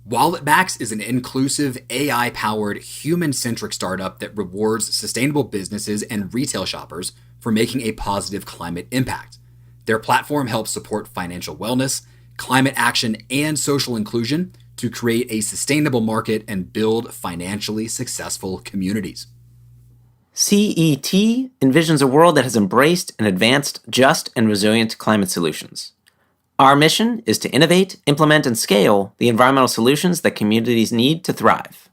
WalletMax is an inclusive, AI-powered, human-centric startup that rewards sustainable businesses and retail shoppers for making a positive climate impact. Their platform helps support financial wellness, climate action, and social inclusion to create a sustainable market and build financially successful communities. CET envisions a world that has embraced and advanced just and resilient climate solutions. Our mission is to innovate, implement, and scale the environmental solutions that communities need to thrive.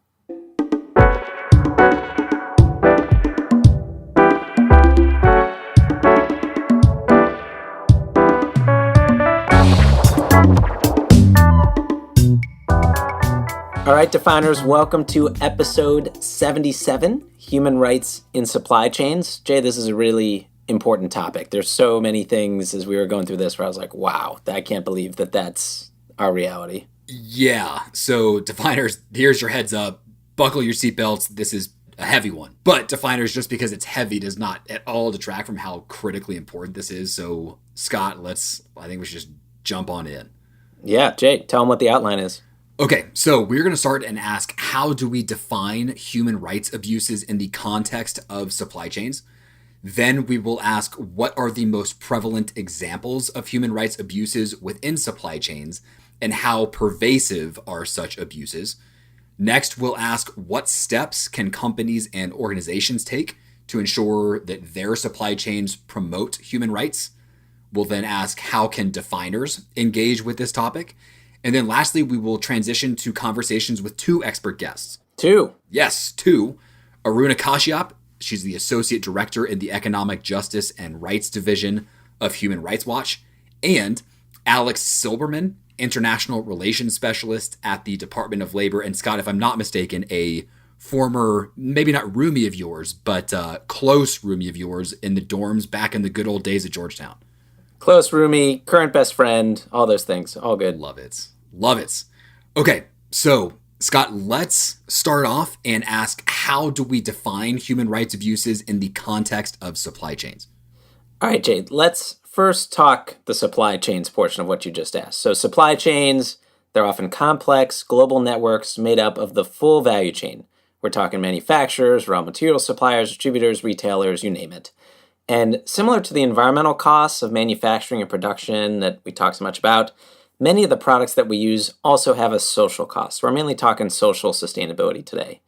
All right, Definers, welcome to episode 77, Human Rights in Supply Chains. Jay, this is a really important topic. There's so many things as we were going through this where I was like, wow, I can't believe that that's our reality. Yeah, so Definers, here's your heads up. Buckle your seatbelts. This is a heavy one. But Definers, just because it's heavy does not at all detract from how critically important this is. So Scott, I think we should just jump on in. Yeah, Jay, tell them what the outline is. Okay, so we're going to start and ask, how do we define human rights abuses in the context of supply chains? Then we will ask, what are the most prevalent examples of human rights abuses within supply chains, and how pervasive are such abuses? Next, we'll ask, what steps can companies and organizations take to ensure that their supply chains promote human rights? We'll then ask, how can definers engage with this topic? And then lastly, we will transition to conversations with two expert guests. Two? Yes, two. Aruna Kashyap. She's the Associate Director in the Economic Justice and Rights Division of Human Rights Watch. And Alex Silberman, International Relations Specialist at the Department of Labor. And Scott, if I'm not mistaken, a former, maybe not roomie of yours, but close roomie of yours in the dorms back in the good old days at Georgetown. Close roomie, current best friend, all those things. All good. Love it. Love it. Okay, so Scott, let's start off and ask, how do we define human rights abuses in the context of supply chains? All right, Jade, let's first talk the supply chains portion of what you just asked. So supply chains, they're often complex global networks made up of the full value chain. We're talking manufacturers, raw material suppliers, distributors, retailers, you name it. And similar to the environmental costs of manufacturing and production that we talk so much about, many of the products that we use also have a social cost. We're mainly talking social sustainability today.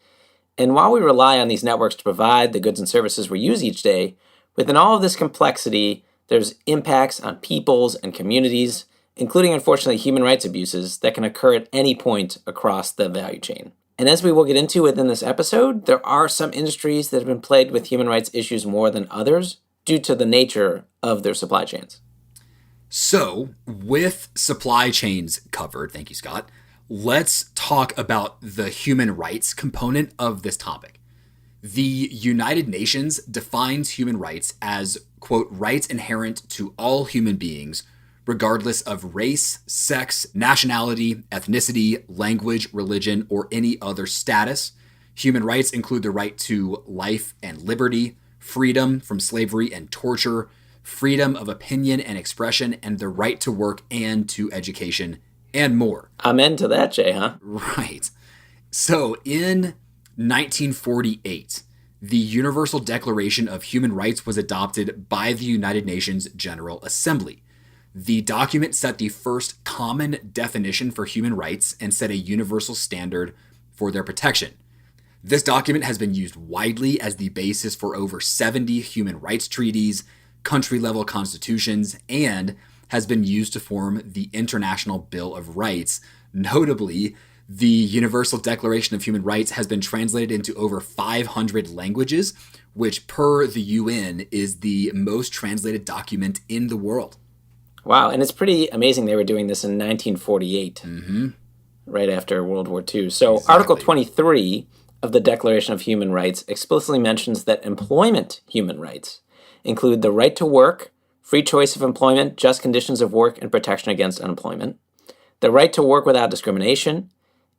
And while we rely on these networks to provide the goods and services we use each day, within all of this complexity, there's impacts on peoples and communities, including, unfortunately, human rights abuses that can occur at any point across the value chain. And as we will get into within this episode, there are some industries that have been plagued with human rights issues more than others due to the nature of their supply chains. So, with supply chains covered, thank you, Scott, let's talk about the human rights component of this topic. The United Nations defines human rights as, quote, rights inherent to all human beings, regardless of race, sex, nationality, ethnicity, language, religion, or any other status. Human rights include the right to life and liberty, freedom from slavery and torture, freedom of opinion and expression, and the right to work and to education, and more. Amen to that, Jay, huh? Right. So in 1948, the Universal Declaration of Human Rights was adopted by the United Nations General Assembly. The document set the first common definition for human rights and set a universal standard for their protection. This document has been used widely as the basis for over 70 human rights treaties, country-level constitutions, and has been used to form the International Bill of Rights. Notably, the Universal Declaration of Human Rights has been translated into over 500 languages, which per the UN is the most translated document in the world. Wow, and it's pretty amazing they were doing this in 1948, right after World War II. So Exactly. Article 23 of the Declaration of Human Rights explicitly mentions that employment human rights include the right to work, free choice of employment, just conditions of work, and protection against unemployment, the right to work without discrimination,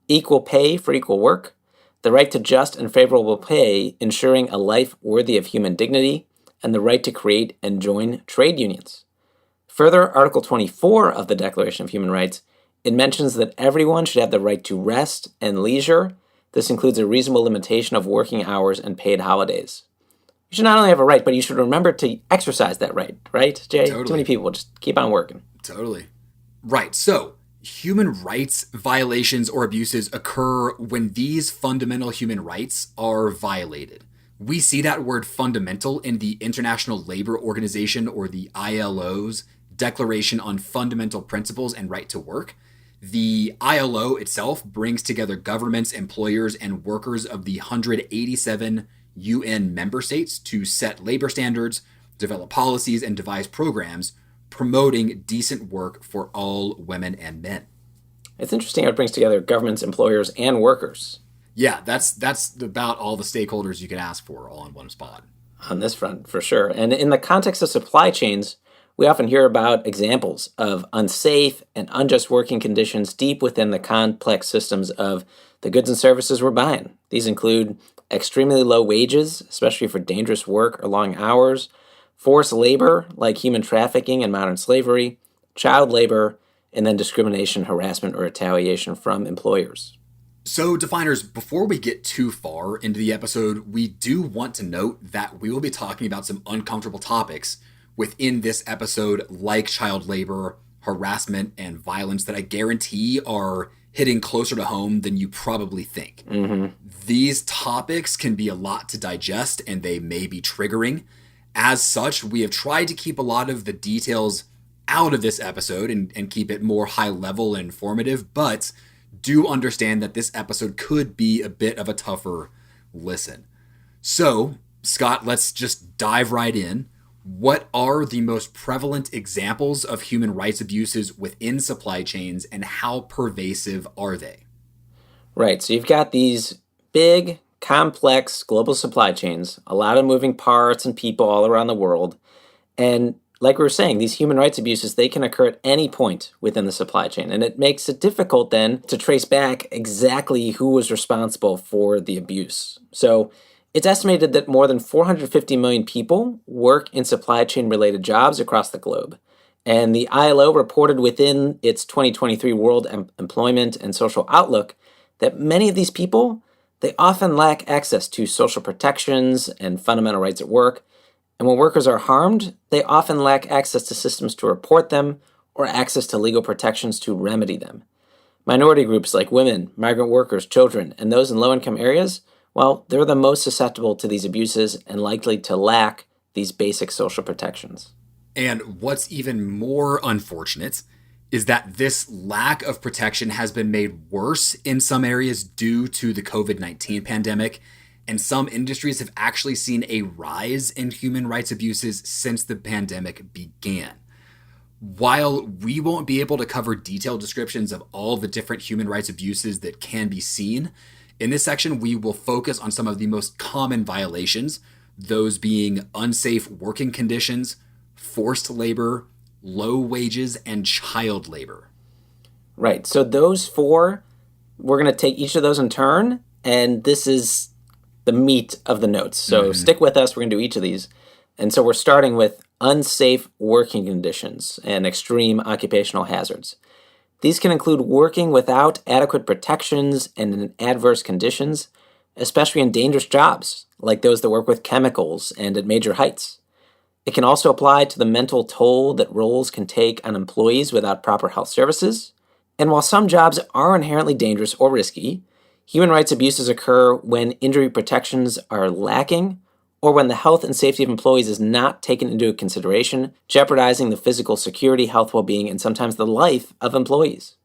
equal pay for equal work, the right to just and favorable pay, ensuring a life worthy of human dignity, and the right to create and join trade unions. Further, Article 24 of the Declaration of Human Rights It mentions that everyone should have the right to rest and leisure. This includes a reasonable limitation of working hours and paid holidays. You should not only have a right, but you should remember to exercise that right, Jay? Totally. Too many people just keep on working. Totally. Right. So, human rights violations or abuses occur when these fundamental human rights are violated. We see that word fundamental in the International Labor Organization, or the ILO's Declaration on Fundamental Principles and Right to Work. The ILO itself brings together governments, employers, and workers of the 187 UN member states to set labor standards, develop policies, and devise programs promoting decent work for all women and men. It's interesting how it brings together governments, employers, and workers. Yeah, that's about all the stakeholders you can ask for all in one spot. On this front, for sure. And in the context of supply chains, we often hear about examples of unsafe and unjust working conditions deep within the complex systems of the goods and services we're buying. These include extremely low wages, especially for dangerous work or long hours, forced labor like human trafficking and modern slavery, child labor, and then discrimination, harassment, or retaliation from employers. So, definers, before we get too far into the episode, we do want to note that we will be talking about some uncomfortable topics within this episode, like child labor, harassment, and violence that I guarantee are hitting closer to home than you probably think. Mm-hmm. These topics can be a lot to digest, and they may be triggering. As such, we have tried to keep a lot of the details out of this episode and keep it more high level and informative, but do understand that this episode could be a bit of a tougher listen. So, Scott, let's just dive right in. What are the most prevalent examples of human rights abuses within supply chains, and how pervasive are they? Right, so you've got these big, complex global supply chains, a lot of moving parts and people all around the world. And like we were saying, these human rights abuses, they can occur at any point within the supply chain. And it makes it difficult then to trace back exactly who was responsible for the abuse. So it's estimated that more than 450 million people work in supply chain related jobs across the globe. And the ILO reported within its 2023 World Employment and Social Outlook that many of these people, they often lack access to social protections and fundamental rights at work. And when workers are harmed, they often lack access to systems to report them or access to legal protections to remedy them. Minority groups like women, migrant workers, children, and those in low-income areas, well, they're the most susceptible to these abuses and likely to lack these basic social protections. And what's even more unfortunate is that this lack of protection has been made worse in some areas due to the COVID-19 pandemic, and some industries have actually seen a rise in human rights abuses since the pandemic began. While we won't be able to cover detailed descriptions of all the different human rights abuses that can be seen, in this section we will focus on some of the most common violations, those being unsafe working conditions, forced labor, low wages, and child labor. Right, so those four, we're going to take each of those in turn, and this is the meat of the notes. So stick with us, we're going to do each of these. And so we're starting with unsafe working conditions and extreme occupational hazards. These can include working without adequate protections and in adverse conditions, especially in dangerous jobs, like those that work with chemicals and at major heights. It can also apply to the mental toll that roles can take on employees without proper health services. And while some jobs are inherently dangerous or risky, human rights abuses occur when injury protections are lacking or when the health and safety of employees is not taken into consideration, jeopardizing the physical security, health, well-being, and sometimes the life of employees.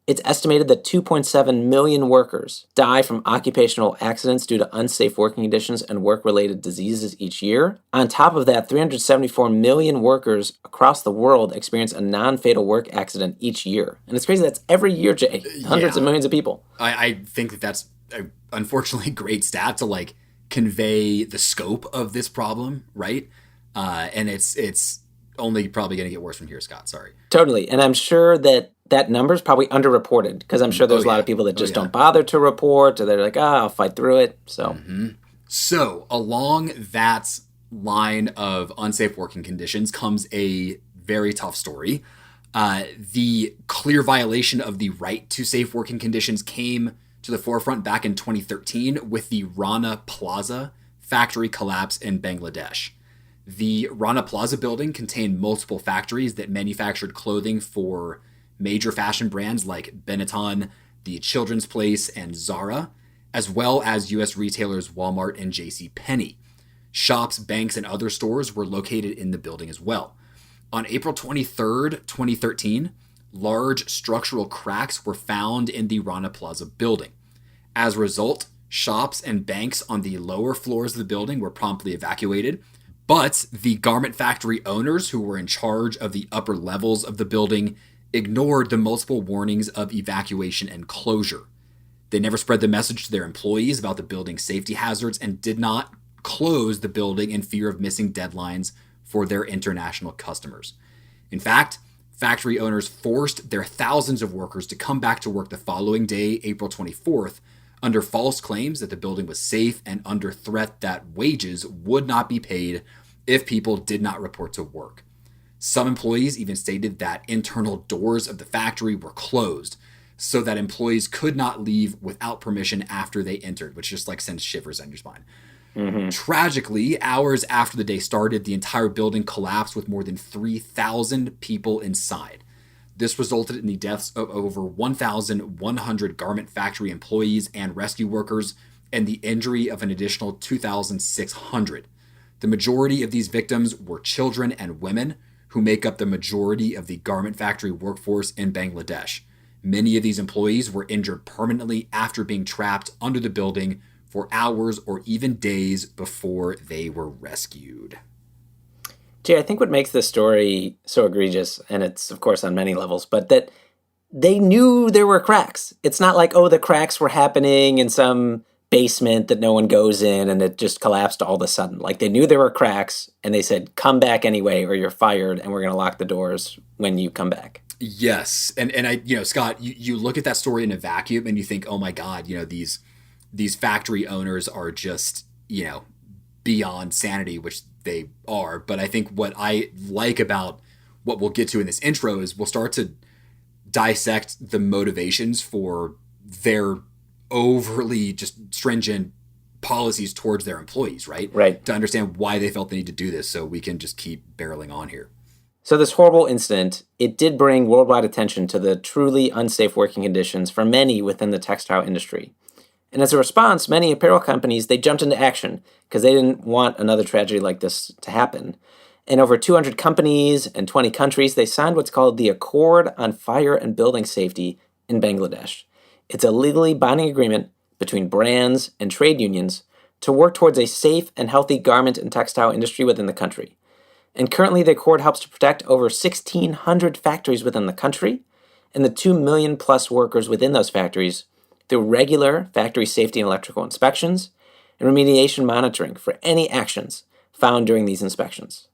It's estimated that 2.7 million workers die from occupational accidents due to unsafe working conditions and work-related diseases each year. On top of that, 374 million workers across the world experience a non-fatal work accident each year. And it's crazy, that's every year, Jay. Hundreds of millions of people. I think that that's an unfortunately great stat to convey the scope of this problem, right? And it's only probably going to get worse from here, Scott. Sorry. Totally. And I'm sure that number is probably underreported because I'm sure there's a lot of people that just don't bother to report, or they're like, I'll fight through it. So along that line of unsafe working conditions comes a very tough story. The clear violation of the right to safe working conditions came to the forefront back in 2013 with the Rana Plaza factory collapse in Bangladesh. The Rana Plaza building contained multiple factories that manufactured clothing for major fashion brands like Benetton, The Children's Place, and Zara, as well as U.S. retailers Walmart and JCPenney. Shops, banks, and other stores were located in the building as well. On April 23rd, 2013, large structural cracks were found in the Rana Plaza building. As a result, shops and banks on the lower floors of the building were promptly evacuated, but the garment factory owners who were in charge of the upper levels of the building ignored the multiple warnings of evacuation and closure. They never spread the message to their employees about the building's safety hazards and did not close the building in fear of missing deadlines for their international customers. In fact, factory owners forced their thousands of workers to come back to work the following day, April 24th, under false claims that the building was safe and under threat that wages would not be paid if people did not report to work. Some employees even stated that internal doors of the factory were closed so that employees could not leave without permission after they entered, which just like sends shivers down your spine. Mm-hmm. Tragically, hours after the day started, the entire building collapsed with more than 3,000 people inside. This resulted in the deaths of over 1,100 garment factory employees and rescue workers and the injury of an additional 2,600. The majority of these victims were children and women, who make up the majority of the garment factory workforce in Bangladesh. Many of these employees were injured permanently after being trapped under the building for hours or even days before they were rescued. Jay, I think what makes this story so egregious, and it's of course on many levels, but that they knew there were cracks. It's not like, oh, the cracks were happening in some basement that no one goes in and it just collapsed all of a sudden. Like, they knew there were cracks and they said, come back anyway or you're fired and we're going to lock the doors when you come back. Yes. And I, Scott, you look at that story in a vacuum and you think, oh my God, these factory owners are just, beyond sanity, which they are. But I think what I like about what we'll get to in this intro is we'll start to dissect the motivations for their overly just stringent policies towards their employees, right? Right. To understand why they felt the need to do this so we can just keep barreling on here. So this horrible incident, it did bring worldwide attention to the truly unsafe working conditions for many within the textile industry. And as a response, many apparel companies, they jumped into action because they didn't want another tragedy like this to happen. In over 200 companies and 20 countries, they signed what's called the Accord on Fire and Building Safety in Bangladesh. It's a legally binding agreement between brands and trade unions to work towards a safe and healthy garment and textile industry within the country. And currently, the Accord helps to protect over 1,600 factories within the country and the 2 million plus workers within those factories through regular factory safety and electrical inspections and remediation monitoring for any actions found during these inspections.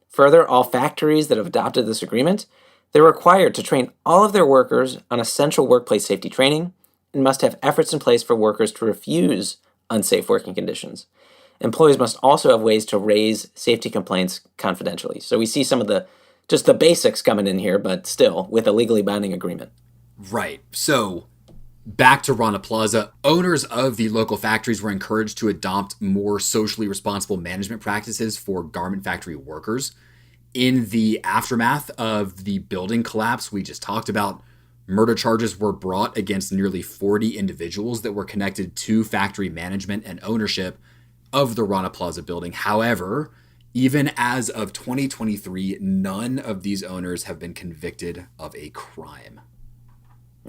Further, all factories that have adopted this agreement, they're required to train all of their workers on essential workplace safety training and must have efforts in place for workers to refuse unsafe working conditions. Employees must also have ways to raise safety complaints confidentially. So we see some of the basics coming in here, but still with a legally binding agreement. Right. So back to Rana Plaza, owners of the local factories were encouraged to adopt more socially responsible management practices for garment factory workers. In the aftermath of the building collapse we just talked about, murder charges were brought against nearly 40 individuals that were connected to factory management and ownership of the Rana Plaza building. However, even as of 2023, none of these owners have been convicted of a crime.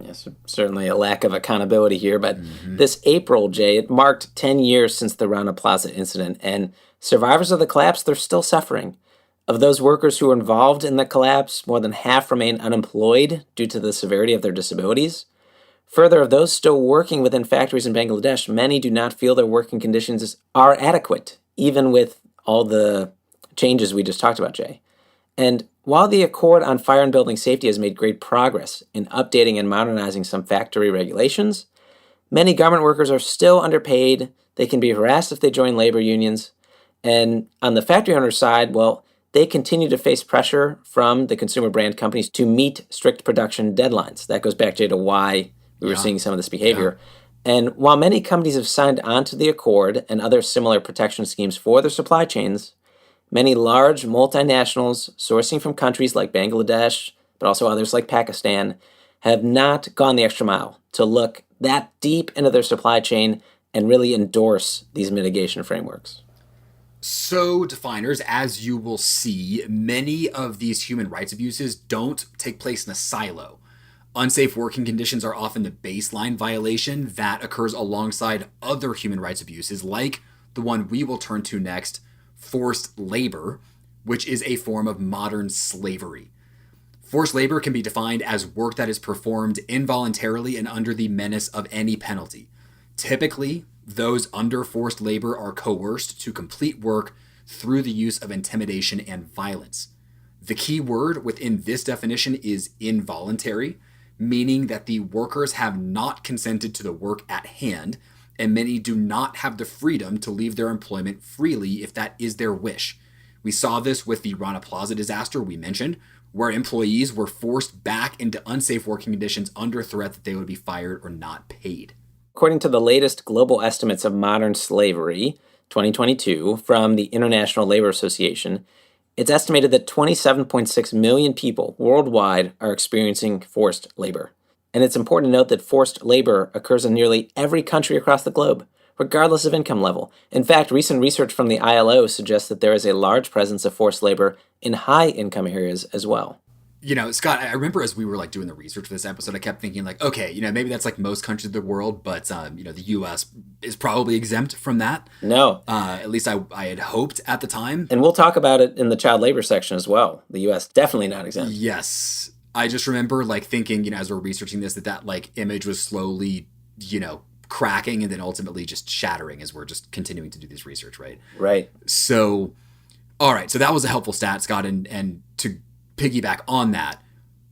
Yes, certainly a lack of accountability here, but this April, Jay, it marked 10 years since the Rana Plaza incident, and survivors of the collapse, they're still suffering. Of those workers who were involved in the collapse, more than half remain unemployed due to the severity of their disabilities. Further, of those still working within factories in Bangladesh, many do not feel their working conditions are adequate, even with all the changes we just talked about, Jay. And while the Accord on Fire and Building Safety has made great progress in updating and modernizing some factory regulations, many garment workers are still underpaid. They can be harassed if they join labor unions. And on the factory owner side, well, they continue to face pressure from the consumer brand companies to meet strict production deadlines. That goes back, Jay, to why we were seeing some of this behavior. Yeah. And while many companies have signed on to the Accord and other similar protection schemes for their supply chains, many large multinationals sourcing from countries like Bangladesh, but also others like Pakistan, have not gone the extra mile to look that deep into their supply chain and really endorse these mitigation frameworks. So, definers, as you will see, many of these human rights abuses don't take place in a silo. Unsafe working conditions are often the baseline violation that occurs alongside other human rights abuses, like the one we will turn to next, forced labor, which is a form of modern slavery. Forced labor can be defined as work that is performed involuntarily and under the menace of any penalty. Typically, those under forced labor are coerced to complete work through the use of intimidation and violence. The key word within this definition is involuntary, meaning that the workers have not consented to the work at hand, and many do not have the freedom to leave their employment freely if that is their wish. We saw this with the Rana Plaza disaster we mentioned, where employees were forced back into unsafe working conditions under threat that they would be fired or not paid. According to the latest global estimates of modern slavery, 2022, from the International Labor Association, it's estimated that 27.6 million people worldwide are experiencing forced labor. And it's important to note that forced labor occurs in nearly every country across the globe, regardless of income level. In fact, recent research from the ILO suggests that there is a large presence of forced labor in high-income areas as well. You know, Scott, I remember as we were doing the research for this episode, I kept thinking okay, maybe that's most countries of the world, but the U.S. is probably exempt from that. No. At least I had hoped at the time. And we'll talk about it in the child labor section as well. The U.S. definitely not exempt. Yes. I just remember thinking, as we're researching this, that image was slowly, cracking and then ultimately just shattering as we're just continuing to do this research, right? Right. So, all right. So that was a helpful stat, Scott. And to piggyback on that,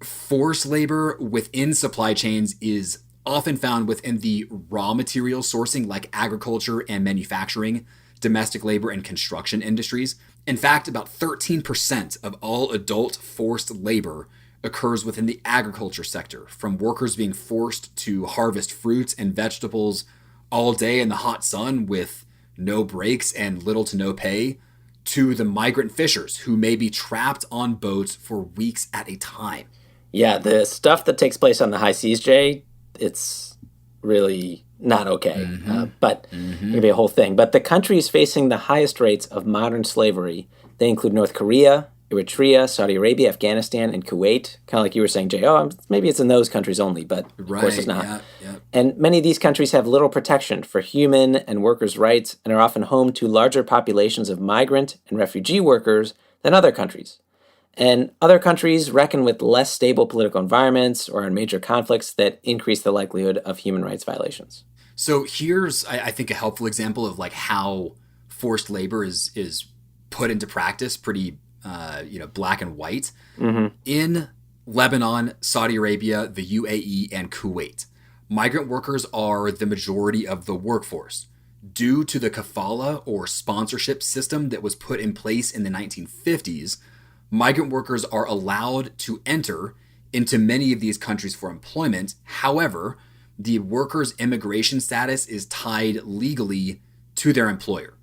forced labor within supply chains is often found within the raw material sourcing like agriculture and manufacturing, domestic labor and construction industries. In fact, about 13% of all adult forced labor occurs within the agriculture sector, from workers being forced to harvest fruits and vegetables all day in the hot sun with no breaks and little to no pay, to the migrant fishers who may be trapped on boats for weeks at a time. Yeah, the stuff that takes place on the high seas, Jay, it's really not okay. But it's going to be a whole thing. But the countries facing the highest rates of modern slavery, they include North Korea, Eritrea, Saudi Arabia, Afghanistan, and Kuwait. Kind of like you were saying, Jay, maybe it's in those countries only, but of course it's not. Yeah. And many of these countries have little protection for human and workers' rights and are often home to larger populations of migrant and refugee workers than other countries. And other countries reckon with less stable political environments or in major conflicts that increase the likelihood of human rights violations. So here's, I think, a helpful example of how forced labor is put into practice pretty black and white. In Lebanon, Saudi Arabia, the UAE, and Kuwait, migrant workers are the majority of the workforce. Due to the kafala or sponsorship system that was put in place in the 1950s, migrant workers are allowed to enter into many of these countries for employment. However, the workers' immigration status is tied legally to their employer.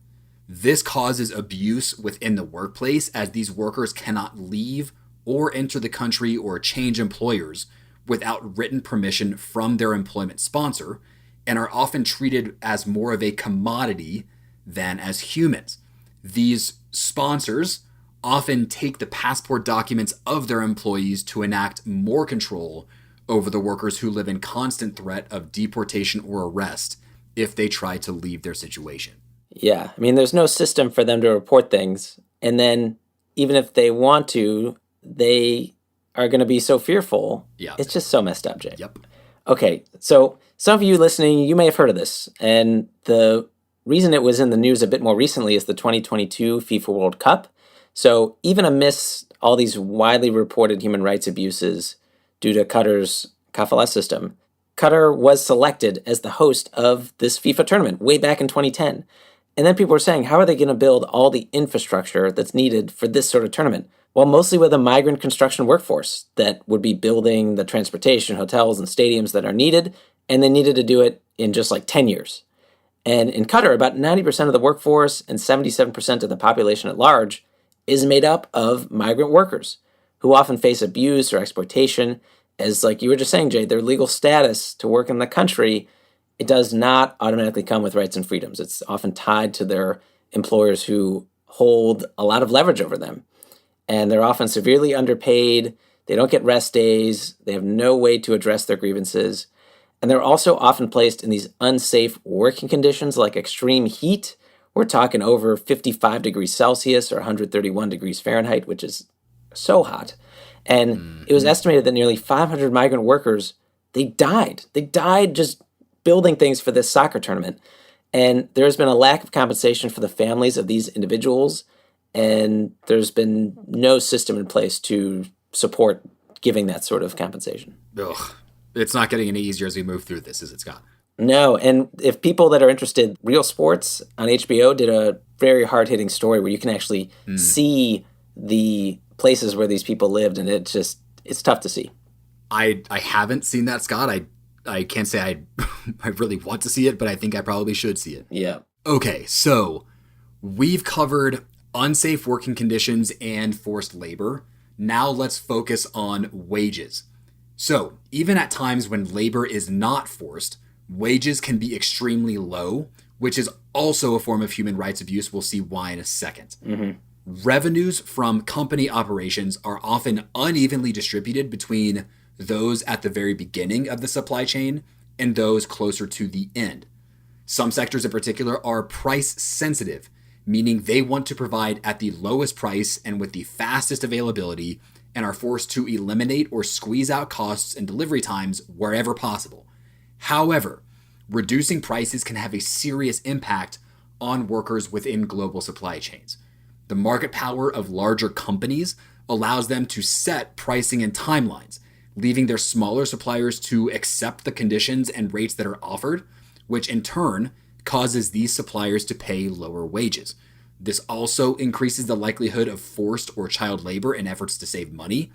This causes abuse within the workplace as these workers cannot leave or enter the country or change employers without written permission from their employment sponsor, and are often treated as more of a commodity than as humans. These sponsors often take the passport documents of their employees to enact more control over the workers who live in constant threat of deportation or arrest if they try to leave their situation. Yeah, there's no system for them to report things. And then even if they want to, they are going to be so fearful. Yeah. It's just so messed up, Jay. Yep. Okay, so some of you listening, you may have heard of this. And the reason it was in the news a bit more recently is the 2022 FIFA World Cup. So even amidst all these widely reported human rights abuses due to Qatar's kafala system, Qatar was selected as the host of this FIFA tournament way back in 2010. And then people were saying, how are they going to build all the infrastructure that's needed for this sort of tournament? Well, mostly with a migrant construction workforce that would be building the transportation, hotels, and stadiums that are needed, and they needed to do it in just like 10 years. And in Qatar, about 90% of the workforce and 77% of the population at large is made up of migrant workers who often face abuse or exploitation. As like you were just saying, Jay, their legal status to work in the country, it does not automatically come with rights and freedoms. It's often tied to their employers who hold a lot of leverage over them. And they're often severely underpaid. They don't get rest days. They have no way to address their grievances. And they're also often placed in these unsafe working conditions like extreme heat. We're talking over 55 degrees Celsius or 131 degrees Fahrenheit, which is so hot. And it was estimated that nearly 500 migrant workers, they died. They died just building things for this soccer tournament. And there's been a lack of compensation for the families of these individuals. And there's been no system in place to support giving that sort of compensation. Ugh. It's not getting any easier as we move through this, is it, Scott? No, and if people that are interested, Real Sports on HBO did a very hard-hitting story where you can actually see the places where these people lived, and it's tough to see. I haven't seen that, Scott. I can't say I really want to see it, but I think I probably should see it. Yeah. Okay, so we've covered unsafe working conditions and forced labor. Now let's focus on wages. So, even at times when labor is not forced, wages can be extremely low, which is also a form of human rights abuse. We'll see why in a second. Revenues from company operations are often unevenly distributed between those at the very beginning of the supply chain and those closer to the end. Some sectors in particular are price sensitive, meaning they want to provide at the lowest price and with the fastest availability, and are forced to eliminate or squeeze out costs and delivery times wherever possible. However, reducing prices can have a serious impact on workers within global supply chains. The market power of larger companies allows them to set pricing and timelines, leaving their smaller suppliers to accept the conditions and rates that are offered, which in turn causes these suppliers to pay lower wages. This also increases the likelihood of forced or child labor in efforts to save money.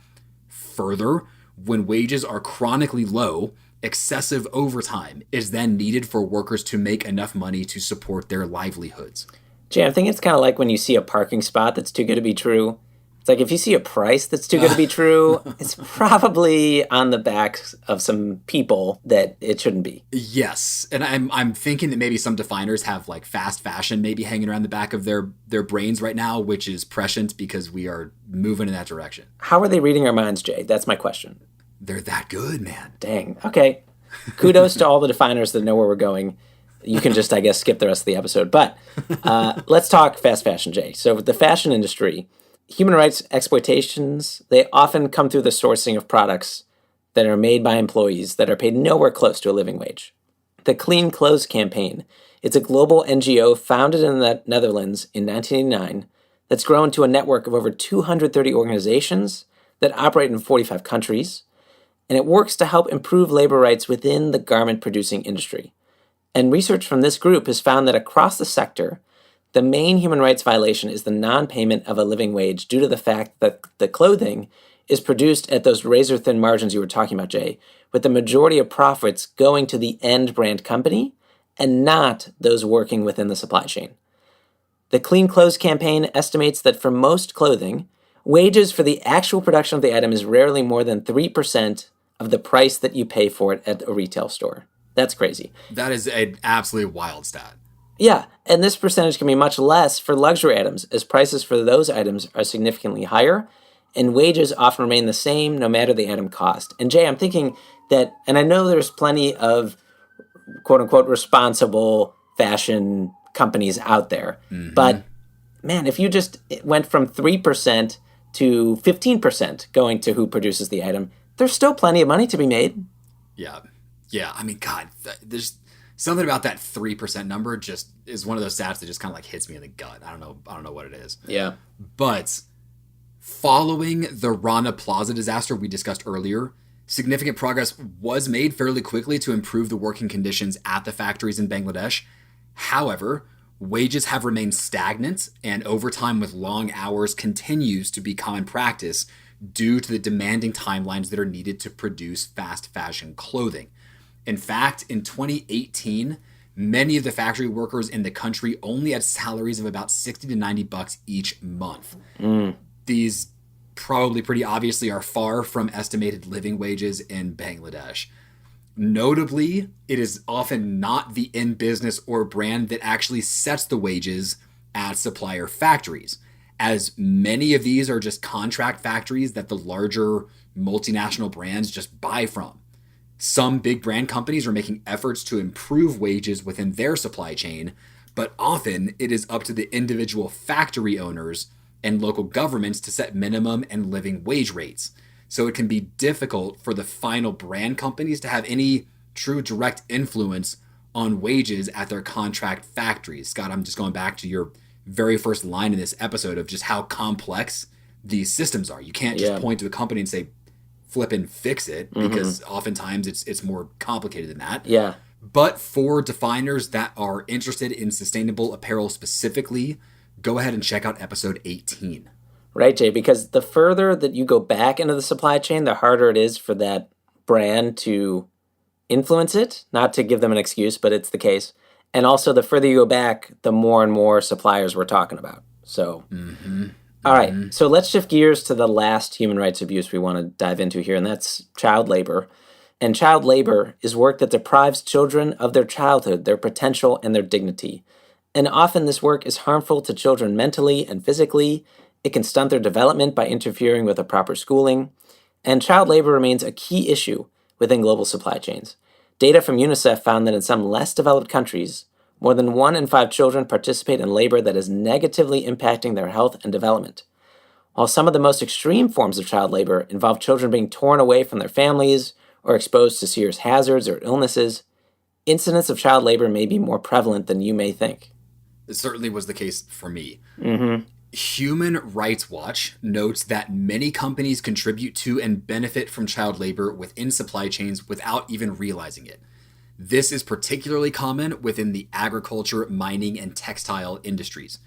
Further, when wages are chronically low, excessive overtime is then needed for workers to make enough money to support their livelihoods. Jay, I think it's kind of like when you see a parking spot that's too good to be true. It's like if you see a price that's too good to be true, it's probably on the backs of some people that it shouldn't be. Yes, and I'm thinking that maybe some definers have like fast fashion maybe hanging around the back of their brains right now, which is prescient because we are moving in that direction. How are they reading our minds, Jay? That's my question. They're that good, man. Dang. Okay. Kudos to all the definers that know where we're going. You can just, I guess, skip the rest of the episode. But let's talk fast fashion, Jay. So with the fashion industry, human rights exploitations, they often come through the sourcing of products that are made by employees that are paid nowhere close to a living wage. The Clean Clothes Campaign, it's a global NGO founded in the Netherlands in 1989 that's grown to a network of over 230 organizations that operate in 45 countries, and it works to help improve labor rights within the garment-producing industry. And research from this group has found that across the sector, the main human rights violation is the non-payment of a living wage due to the fact that the clothing is produced at those razor-thin margins you were talking about, Jay, with the majority of profits going to the end brand company and not those working within the supply chain. The Clean Clothes Campaign estimates that for most clothing, wages for the actual production of the item is rarely more than 3% of the price that you pay for it at a retail store. That's crazy. That is an absolutely wild stat. Yeah, and this percentage can be much less for luxury items, as prices for those items are significantly higher, and wages often remain the same no matter the item cost. And Jay, I'm thinking that, and I know there's plenty of quote-unquote responsible fashion companies out there, but man, if you just went from 3% to 15% going to who produces the item, there's still plenty of money to be made. Yeah. I mean, God, there's something about that 3% number just is one of those stats that just kind of like hits me in the gut. I don't know what it is. Yeah. But following the Rana Plaza disaster we discussed earlier, significant progress was made fairly quickly to improve the working conditions at the factories in Bangladesh. However, wages have remained stagnant, and overtime with long hours continues to be common practice due to the demanding timelines that are needed to produce fast fashion clothing. In fact, in 2018, many of the factory workers in the country only had salaries of about 60 to 90 bucks each month. These probably pretty obviously are far from estimated living wages in Bangladesh. Notably, it is often not the end business or brand that actually sets the wages at supplier factories, as many of these are just contract factories that the larger multinational brands just buy from. Some big brand companies are making efforts to improve wages within their supply chain, but often it is up to the individual factory owners and local governments to set minimum and living wage rates. So it can be difficult for the final brand companies to have any true direct influence on wages at their contract factories. Scott, I'm just going back to your very first line in this episode of just how complex these systems are. You can't just point to a company and say, flip and fix it, because oftentimes it's more complicated than that. Yeah. But for definers that are interested in sustainable apparel specifically, go ahead and check out episode 18. Right, Jay, because the further that you go back into the supply chain, the harder it is for that brand to influence it. Not to give them an excuse, but it's the case. And also, the further you go back, the more and more suppliers we're talking about. So, all right. So let's shift gears to the last human rights abuse we want to dive into here, and that's child labor. And child labor is work that deprives children of their childhood, their potential, and their dignity. And often this work is harmful to children mentally and physically. It can stunt their development by interfering with a proper schooling. And child labor remains a key issue within global supply chains. Data from UNICEF found that in some less developed countries, more than 1 in 5 children participate in labor that is negatively impacting their health and development. While some of the most extreme forms of child labor involve children being torn away from their families or exposed to serious hazards or illnesses, incidents of child labor may be more prevalent than you may think. It certainly was the case for me. Human Rights Watch notes that many companies contribute to and benefit from child labor within supply chains without even realizing it. This is particularly common within the agriculture, mining, and textile industries.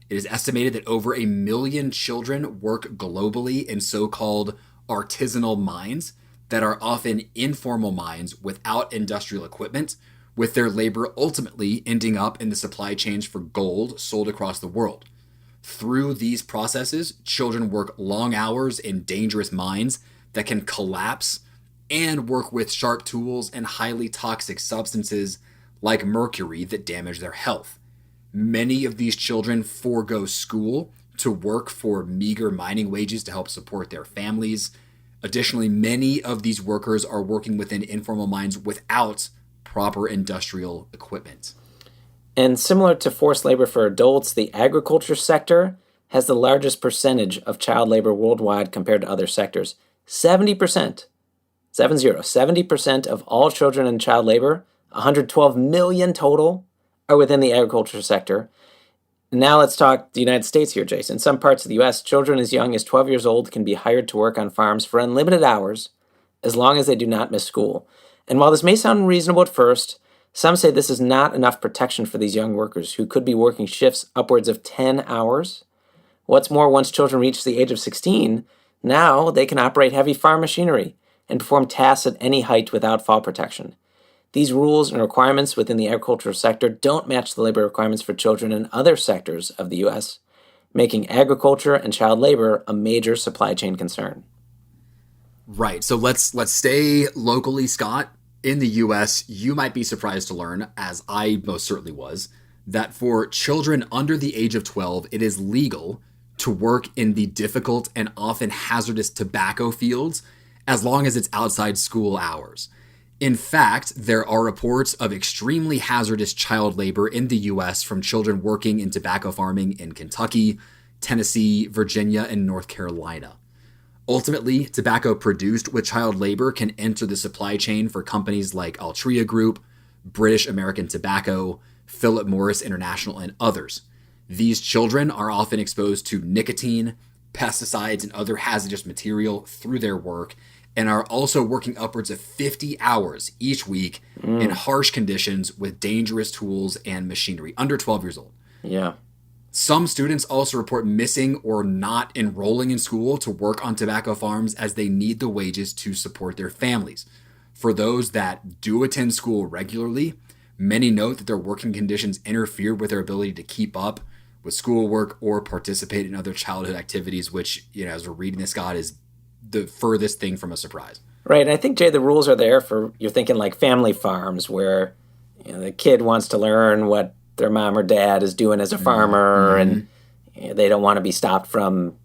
It is estimated that over 1 million children work globally in so-called artisanal mines that are often informal mines without industrial equipment, with their labor ultimately ending up in the supply chains for gold sold across the world. Through these processes, children work long hours in dangerous mines that can collapse and work with sharp tools and highly toxic substances like mercury that damage their health. Many of these children forego school to work for meager mining wages to help support their families. Additionally, many of these workers are working within informal mines without proper industrial equipment. And similar to forced labor for adults, the agriculture sector has the largest percentage of child labor worldwide compared to other sectors. 70%, 70% of all children in child labor, 112 million total, are within the agriculture sector. Now let's talk the United States here, Jason. In some parts of the U.S., children as young as 12 years old can be hired to work on farms for unlimited hours as long as they do not miss school. And while this may sound reasonable at first, some say this is not enough protection for these young workers who could be working shifts upwards of 10 hours. What's more, once children reach the age of 16, now they can operate heavy farm machinery and perform tasks at any height without fall protection. These rules and requirements within the agricultural sector don't match the labor requirements for children in other sectors of the U.S., making agriculture and child labor a major supply chain concern. Right. So let's stay locally, Scott. In the U.S., you might be surprised to learn, as I most certainly was, that for children under the age of 12, it is legal to work in the difficult and often hazardous tobacco fields as long as it's outside school hours. In fact, there are reports of extremely hazardous child labor in the U.S. from children working in tobacco farming in Kentucky, Tennessee, Virginia, and North Carolina. Ultimately, tobacco produced with child labor can enter the supply chain for companies like Altria Group, British American Tobacco, Philip Morris International, and others. These children are often exposed to nicotine, pesticides, and other hazardous material through their work, and are also working upwards of 50 hours each week in harsh conditions with dangerous tools and machinery, under 12 years old. Yeah. Some students also report missing or not enrolling in school to work on tobacco farms as they need the wages to support their families. For those that do attend school regularly, many note that their working conditions interfere with their ability to keep up with schoolwork or participate in other childhood activities, which, as we're reading this, Scott, is the furthest thing from a surprise. Right. And I think, Jay, the rules are there for, you're thinking like family farms where the kid wants to learn what their mom or dad is doing as a farmer, and they don't want to be stopped from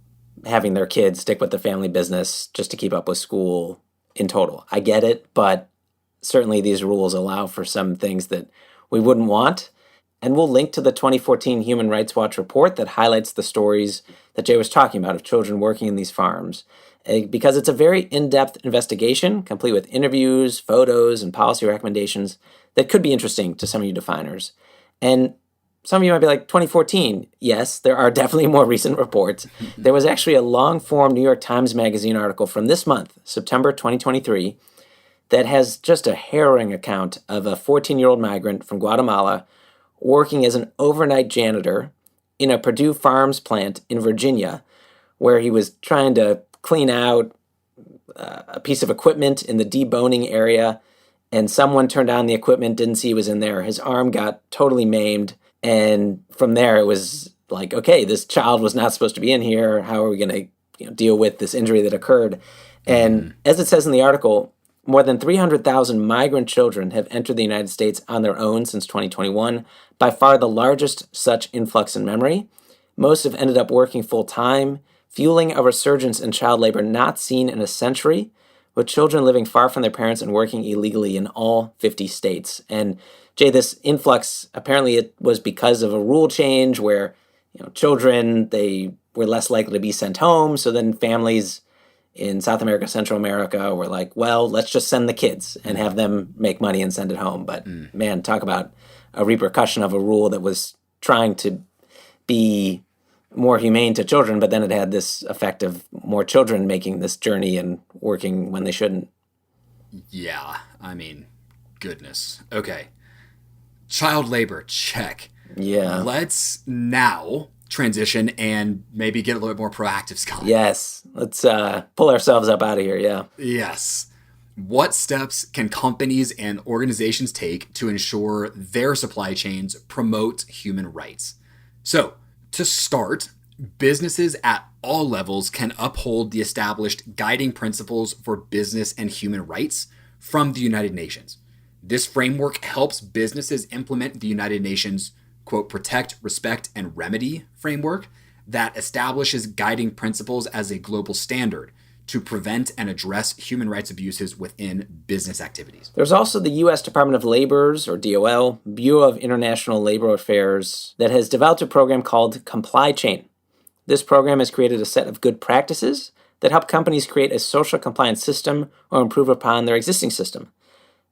having their kids stick with the family business just to keep up with school in total. I get it, but certainly these rules allow for some things that we wouldn't want. And we'll link to the 2014 Human Rights Watch report that highlights the stories that Jay was talking about of children working in these farms, because it's a very in-depth investigation, complete with interviews, photos, and policy recommendations that could be interesting to some of you definers. And some of you might be like, 2014. Yes, there are definitely more recent reports. There was actually a long-form New York Times Magazine article from this month, September 2023, that has just a harrowing account of a 14-year-old migrant from Guatemala working as an overnight janitor in a Purdue Farms plant in Virginia, where he was trying to clean out a piece of equipment in the deboning area, and someone turned on the equipment, didn't see he was in there. His arm got totally maimed, and from there it was like, okay, this child was not supposed to be in here. How are we going to deal with this injury that occurred? And as it says in the article, more than 300,000 migrant children have entered the United States on their own since 2021, by far the largest such influx in memory. Most have ended up working full-time, fueling a resurgence in child labor not seen in a century, with children living far from their parents and working illegally in all 50 states. And Jay, this influx, apparently it was because of a rule change where children, they were less likely to be sent home. So then families in South America, Central America were like, well, let's just send the kids and have them make money and send it home. But man, talk about a repercussion of a rule that was trying to be more humane to children, but then it had this effect of more children making this journey and working when they shouldn't. Yeah, I mean, goodness. Okay. Child labor, check. Yeah. Let's now transition and maybe get a little bit more proactive, Scott. Yes. Let's pull ourselves up out of here, yeah. Yes. What steps can companies and organizations take to ensure their supply chains promote human rights? So, to start, businesses at all levels can uphold the established guiding principles for business and human rights from the United Nations. This framework helps businesses implement the United Nations, quote, protect, respect, and remedy framework that establishes guiding principles as a global standard to prevent and address human rights abuses within business activities. There's also the U.S. Department of Labor's, or DOL, Bureau of International Labor Affairs, that has developed a program called Comply Chain. This program has created a set of good practices that help companies create a social compliance system or improve upon their existing system.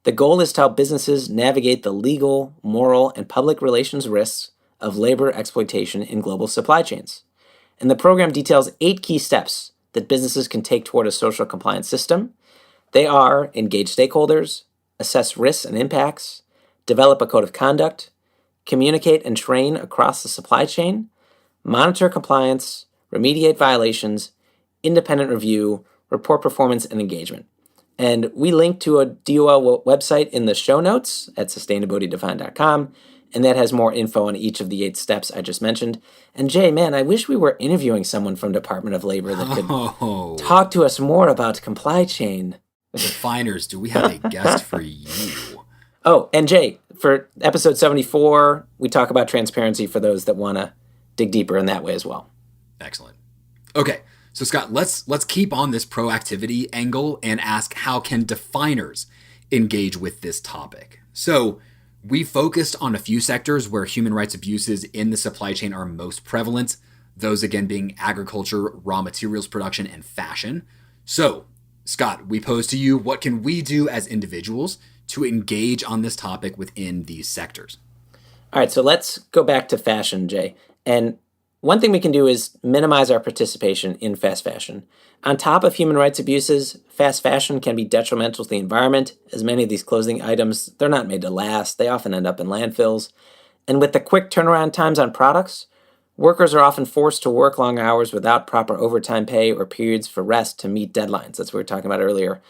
The goal is to help businesses navigate the legal, moral, and public relations risks of labor exploitation in global supply chains. And the program details 8 key steps that businesses can take toward a social compliance system. They are engage stakeholders, assess risks and impacts, develop a code of conduct, communicate and train across the supply chain, monitor compliance, remediate violations, independent review, report performance and engagement. And we link to a DOL website in the show notes at sustainabilitydefined.com, and that has more info on each of the 8 steps I just mentioned. And Jay, man, I wish we were interviewing someone from Department of Labor that could talk to us more about Comply Chain. Definers, do we have a guest for you? Oh, and Jay, for episode 74, we talk about transparency for those that want to dig deeper in that way as well. Excellent. Okay, so Scott, let's keep on this proactivity angle and ask, how can definers engage with this topic? So we focused on a few sectors where human rights abuses in the supply chain are most prevalent, those again being agriculture, raw materials production, and fashion. So, Scott, we pose to you, what can we do as individuals to engage on this topic within these sectors? All right, so let's go back to fashion, Jay. And one thing we can do is minimize our participation in fast fashion. On top of human rights abuses, fast fashion can be detrimental to the environment, as many of these clothing items, they're not made to last. They often end up in landfills. And with the quick turnaround times on products, workers are often forced to work long hours without proper overtime pay or periods for rest to meet deadlines. That's what we were talking about earlier.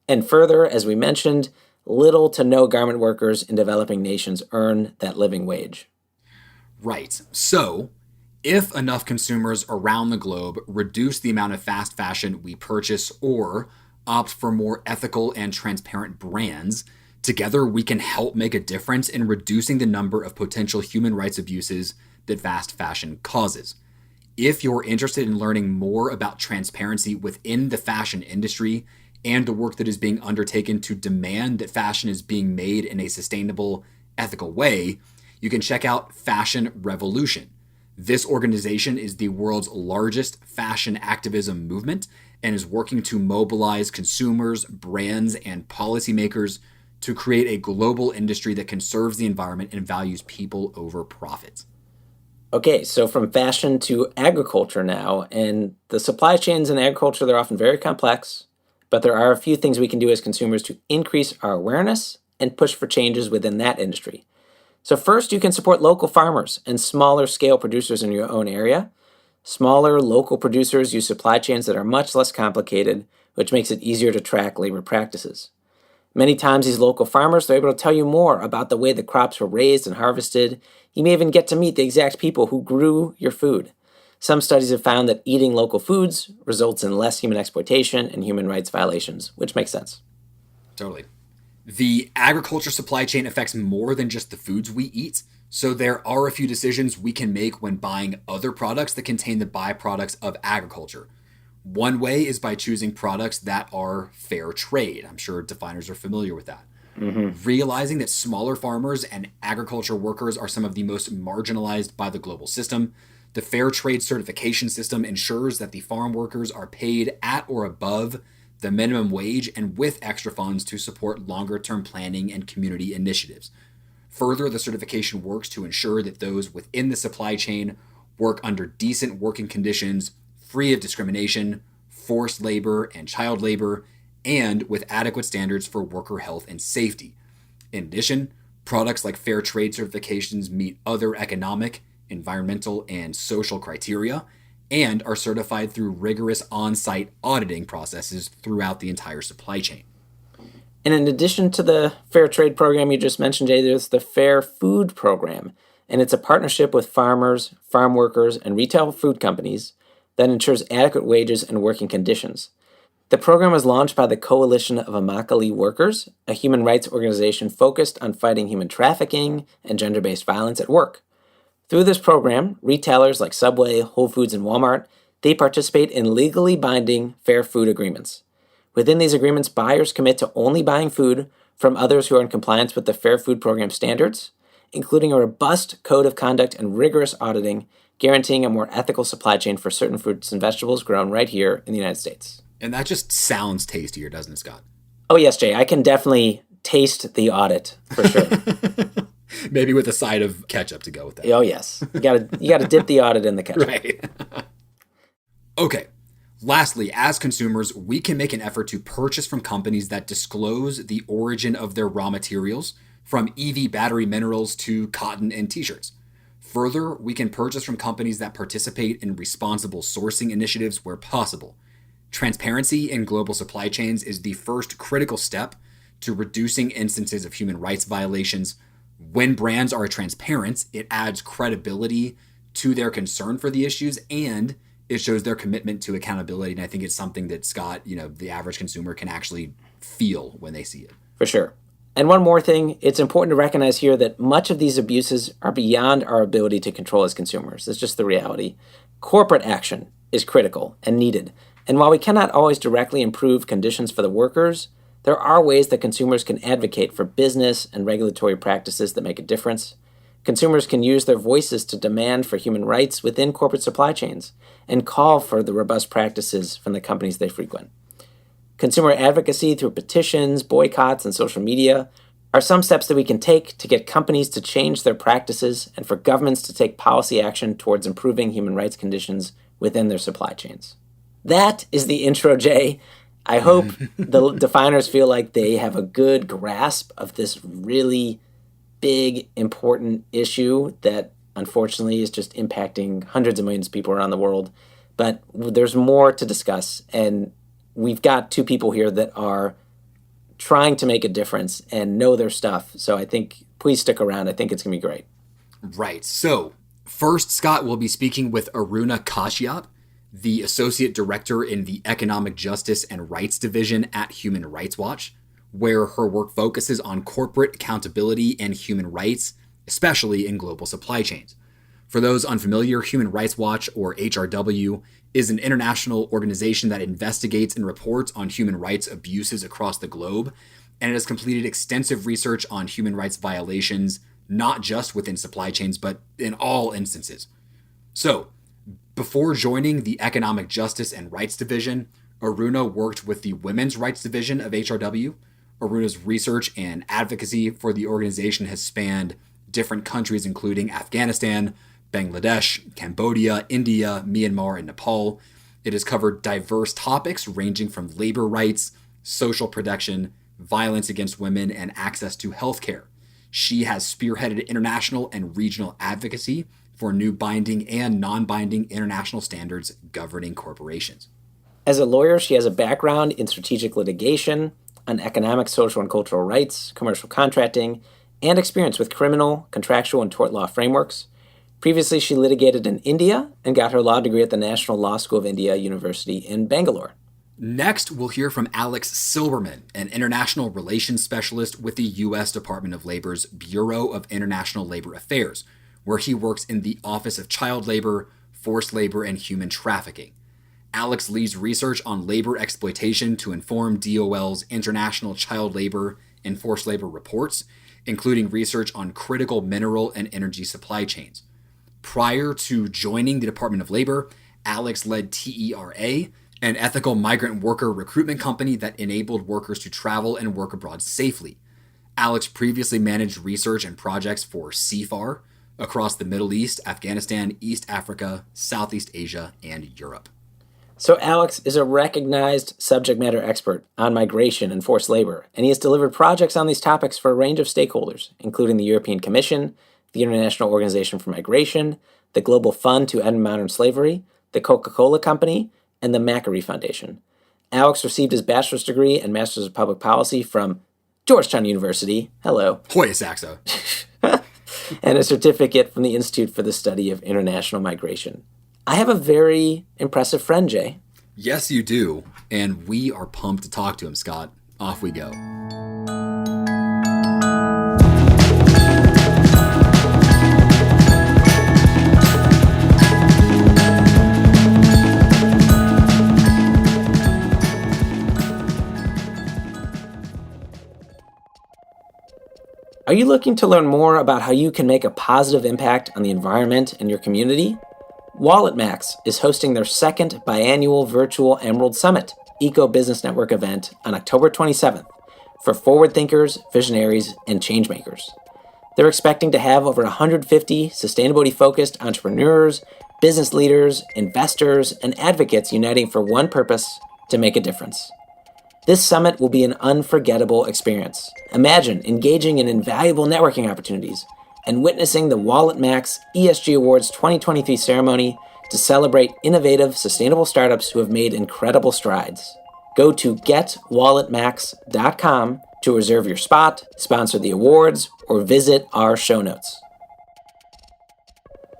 And further, as we mentioned, little to no garment workers in developing nations earn that living wage. Right. So, if enough consumers around the globe reduce the amount of fast fashion we purchase or opt for more ethical and transparent brands, together we can help make a difference in reducing the number of potential human rights abuses that fast fashion causes. If you're interested in learning more about transparency within the fashion industry and the work that is being undertaken to demand that fashion is being made in a sustainable, ethical way, you can check out Fashion Revolution. This organization is the world's largest fashion activism movement and is working to mobilize consumers, brands, and policymakers to create a global industry that conserves the environment and values people over profit. Okay, so from fashion to agriculture now, and the supply chains in agriculture, they're often very complex, but there are a few things we can do as consumers to increase our awareness and push for changes within that industry. So first, you can support local farmers and smaller scale producers in your own area. Smaller local producers use supply chains that are much less complicated, which makes it easier to track labor practices. Many times these local farmers are able to tell you more about the way the crops were raised and harvested. You may even get to meet the exact people who grew your food. Some studies have found that eating local foods results in less human exploitation and human rights violations, which makes sense. Totally. The agriculture supply chain affects more than just the foods we eat, so there are a few decisions we can make when buying other products that contain the byproducts of agriculture. One way is by choosing products that are fair trade. I'm sure definers are familiar with that. Realizing that smaller farmers and agriculture workers are some of the most marginalized by the global system, the fair trade certification system ensures that the farm workers are paid at or above the minimum wage and with extra funds to support longer-term planning and community initiatives. Further, the certification works to ensure that those within the supply chain work under decent working conditions, free of discrimination, forced labor, and child labor, and with adequate standards for worker health and safety. In addition, products like fair trade certifications meet other economic, environmental, and social criteria, and are certified through rigorous on-site auditing processes throughout the entire supply chain. And in addition to the Fair Trade program you just mentioned, Jay, there's the Fair Food program. And it's a partnership with farmers, farm workers, and retail food companies that ensures adequate wages and working conditions. The program was launched by the Coalition of Immokalee Workers, a human rights organization focused on fighting human trafficking and gender-based violence at work. Through this program, retailers like Subway, Whole Foods, and Walmart, they participate in legally binding fair food agreements. Within these agreements, buyers commit to only buying food from others who are in compliance with the Fair Food Program standards, including a robust code of conduct and rigorous auditing, guaranteeing a more ethical supply chain for certain fruits and vegetables grown right here in the United States. And that just sounds tastier, doesn't it, Scott? Oh yes, Jay, I can definitely taste the audit for sure. Maybe with a side of ketchup to go with that. Oh yes, you gotta dip the audit in the ketchup. Right. Okay. Lastly, as consumers, we can make an effort to purchase from companies that disclose the origin of their raw materials, from EV battery minerals to cotton and t-shirts. Further, we can purchase from companies that participate in responsible sourcing initiatives where possible. Transparency in global supply chains is the first critical step to reducing instances of human rights violations. When brands are transparent, it adds credibility to their concern for the issues and it shows their commitment to accountability. And I think it's something that, Scott, the average consumer can actually feel when they see it. For sure. And one more thing, it's important to recognize here that much of these abuses are beyond our ability to control as consumers. It's just the reality. Corporate action is critical and needed. And while we cannot always directly improve conditions for the workers, there are ways that consumers can advocate for business and regulatory practices that make a difference. Consumers can use their voices to demand for human rights within corporate supply chains and call for the robust practices from the companies they frequent. Consumer advocacy through petitions, boycotts, and social media are some steps that we can take to get companies to change their practices and for governments to take policy action towards improving human rights conditions within their supply chains. That is the intro, Jay. I hope the definers feel like they have a good grasp of this really big, important issue that unfortunately is just impacting hundreds of millions of people around the world. But there's more to discuss, and we've got two people here that are trying to make a difference and know their stuff. So I think please stick around. I think it's going to be great. Right. So first, Scott will be speaking with Aruna Kashyap, the Associate Director in the Economic Justice and Rights Division at Human Rights Watch, where her work focuses on corporate accountability and human rights, especially in global supply chains. For those unfamiliar, Human Rights Watch, or HRW, is an international organization that investigates and reports on human rights abuses across the globe, and it has completed extensive research on human rights violations, not just within supply chains, but in all instances. So, before joining the Economic Justice and Rights Division, Aruna worked with the Women's Rights Division of HRW. Aruna's research and advocacy for the organization has spanned different countries, including Afghanistan, Bangladesh, Cambodia, India, Myanmar, and Nepal. It has covered diverse topics ranging from labor rights, social protection, violence against women, and access to healthcare. She has spearheaded international and regional advocacy for new binding and non-binding international standards governing corporations. As a lawyer, she has a background in strategic litigation, on economic, social, and cultural rights, commercial contracting, and experience with criminal, contractual, and tort law frameworks. Previously, she litigated in India and got her law degree at the National Law School of India University in Bangalore. Next, we'll hear from Alex Silberman, an international relations specialist with the U.S. Department of Labor's Bureau of International Labor Affairs, where he works in the Office of Child Labor, Forced Labor, and Human Trafficking. Alex leads research on labor exploitation to inform DOL's International Child Labor and Forced Labor reports, including research on critical mineral and energy supply chains. Prior to joining the Department of Labor, Alex led TERA, an ethical migrant worker recruitment company that enabled workers to travel and work abroad safely. Alex previously managed research and projects for CFAR across the Middle East, Afghanistan, East Africa, Southeast Asia, and Europe. So Alex is a recognized subject matter expert on migration and forced labor, and he has delivered projects on these topics for a range of stakeholders, including the European Commission, the International Organization for Migration, the Global Fund to End Modern Slavery, the Coca-Cola Company, and the Macquarie Foundation. Alex received his bachelor's degree and master's of public policy from Georgetown University, hello, Hoya Saxo, and a certificate from the Institute for the Study of International Migration. I have a very impressive friend, Jay. Yes, you do. And we are pumped to talk to him, Scott. Off we go. Are you looking to learn more about how you can make a positive impact on the environment and your community? WalletMax is hosting their second biannual virtual Emerald Summit Eco Business Network event on October 27th for forward thinkers, visionaries, and changemakers. They're expecting to have over 150 sustainability-focused entrepreneurs, business leaders, investors, and advocates uniting for one purpose: to make a difference. This summit will be an unforgettable experience. Imagine engaging in invaluable networking opportunities and witnessing the WalletMax ESG Awards 2023 ceremony to celebrate innovative, sustainable startups who have made incredible strides. Go to getwalletmax.com to reserve your spot, sponsor the awards, or visit our show notes.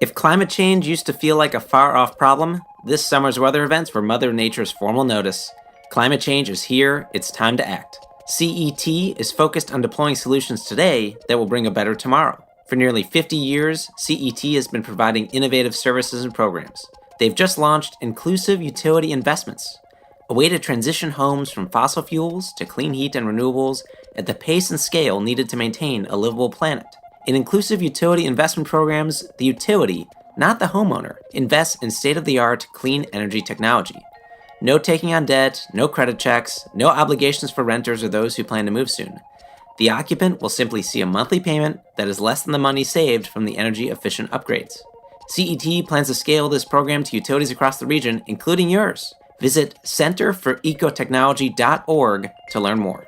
If climate change used to feel like a far-off problem, this summer's weather events were Mother Nature's formal notice. Climate change is here, it's time to act. CET is focused on deploying solutions today that will bring a better tomorrow. For nearly 50 years, CET has been providing innovative services and programs. They've just launched Inclusive Utility Investments, a way to transition homes from fossil fuels to clean heat and renewables at the pace and scale needed to maintain a livable planet. In Inclusive Utility Investment programs, the utility, not the homeowner, invests in state-of-the-art clean energy technology. No taking on debt, no credit checks, no obligations for renters or those who plan to move soon. The occupant will simply see a monthly payment that is less than the money saved from the energy-efficient upgrades. CET plans to scale this program to utilities across the region, including yours. Visit centerforecotechnology.org to learn more.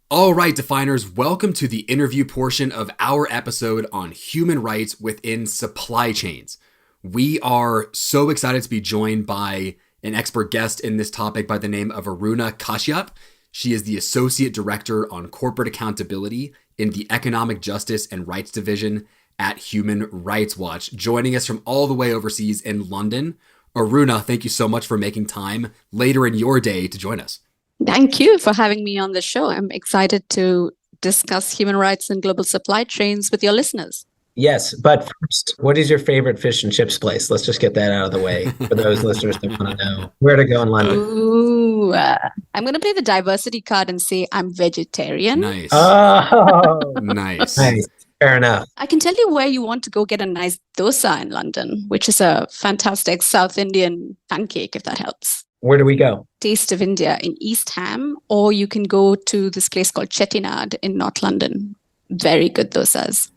All right, definers, welcome to the interview portion of our episode on human rights within supply chains. We are so excited to be joined by an expert guest in this topic by the name of Aruna Kashyap. She is the Associate Director on Corporate Accountability in the Economic Justice and Rights Division at Human Rights Watch, joining us from all the way overseas in London. Aruna, thank you so much for making time later in your day to join us. Thank you for having me on the show. I'm excited to discuss human rights and global supply chains with your listeners. Yes, but first, what is your favorite fish and chips place? Let's just get that out of the way for those listeners that want to know where to go in London. Ooh, I'm going to play the diversity card and say I'm vegetarian. Nice. Oh, Nice. nice. Fair enough. I can tell you where you want to go get a nice dosa in London, which is a fantastic South Indian pancake, if that helps. Where do we go? Taste of India in East Ham, or you can go to this place called Chettinad in North London. Very good dosas.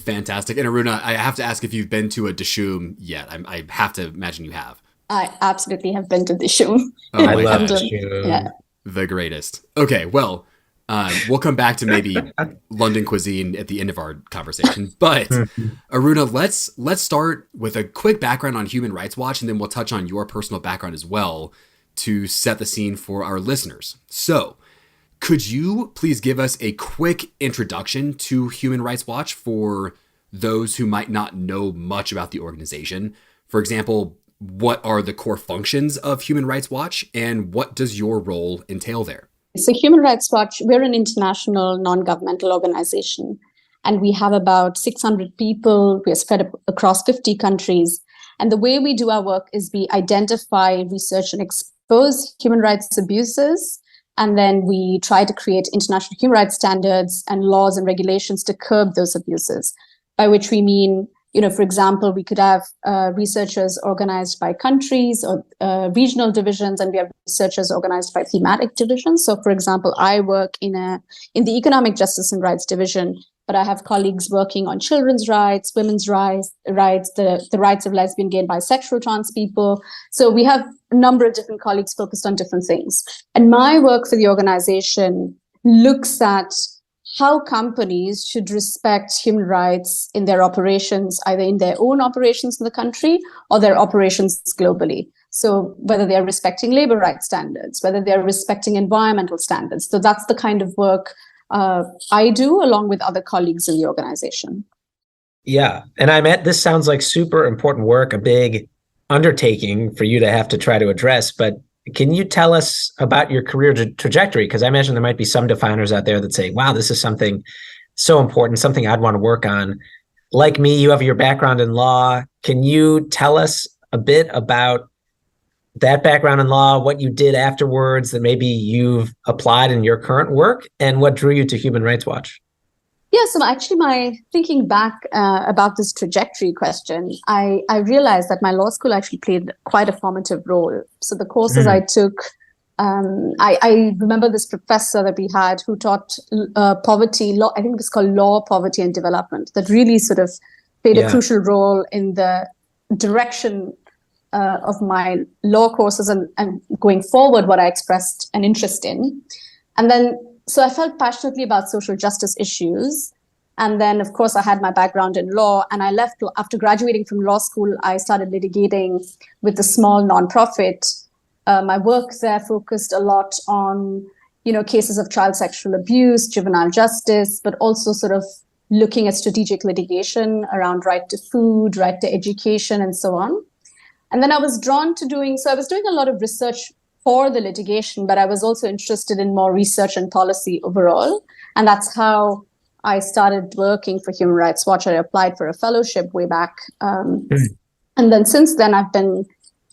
Fantastic. And Aruna, I have to ask if you've been to a Dishoom yet. I have to imagine you have. I absolutely have been to Dishoom. Oh, I my love gosh. Dishoom. Yeah. The greatest. Okay, well, we'll come back to maybe London cuisine at the end of our conversation. But Aruna, let's start with a quick background on Human Rights Watch, and then we'll touch on your personal background as well to set the scene for our listeners. So, could you please give us a quick introduction to Human Rights Watch for those who might not know much about the organization? For example, what are the core functions of Human Rights Watch, and what does your role entail there? So Human Rights Watch, we're an international non-governmental organization, and we have about 600 people. We are spread across 50 countries. And the way we do our work is we identify, research, and expose human rights abuses. And then we try to create international human rights standards and laws and regulations to curb those abuses, by which we mean, for example, we could have researchers organized by countries or regional divisions, and we have researchers organized by thematic divisions. So, for example, I work in the Economic Justice and Rights Division, but I have colleagues working on children's rights, women's rights, the rights of lesbian, gay, and bisexual trans people. So we have a number of different colleagues focused on different things. And my work for the organization looks at how companies should respect human rights in their operations, either in their own operations in the country or their operations globally. So whether they're respecting labor rights standards, whether they're respecting environmental standards. So that's the kind of work I do along with other colleagues in the organization. Yeah. And this sounds like super important work, a big undertaking for you to have to try to address. But can you tell us about your career trajectory? Because I imagine there might be some definers out there that say, wow, this is something so important, something I'd want to work on. Like me, you have your background in law. Can you tell us a bit about that background in law, what you did afterwards that maybe you've applied in your current work, and what drew you to Human Rights Watch? Yeah, so actually thinking back about this trajectory question, I realized that my law school actually played quite a formative role. So the courses I took, I remember this professor that we had who taught poverty law. I think it was called Law, Poverty and Development, that really sort of played a crucial role in the direction of my law courses and going forward, what I expressed an interest in. And then, so I felt passionately about social justice issues. And then, of course, I had my background in law, and I left after graduating from law school. I started litigating with a small nonprofit. My work there focused a lot on, cases of child sexual abuse, juvenile justice, but also sort of looking at strategic litigation around right to food, right to education, and so on. And then I was drawn to I was doing a lot of research for the litigation, but I was also interested in more research and policy overall. And that's how I started working for Human Rights Watch. I applied for a fellowship way back. And then since then, I've been,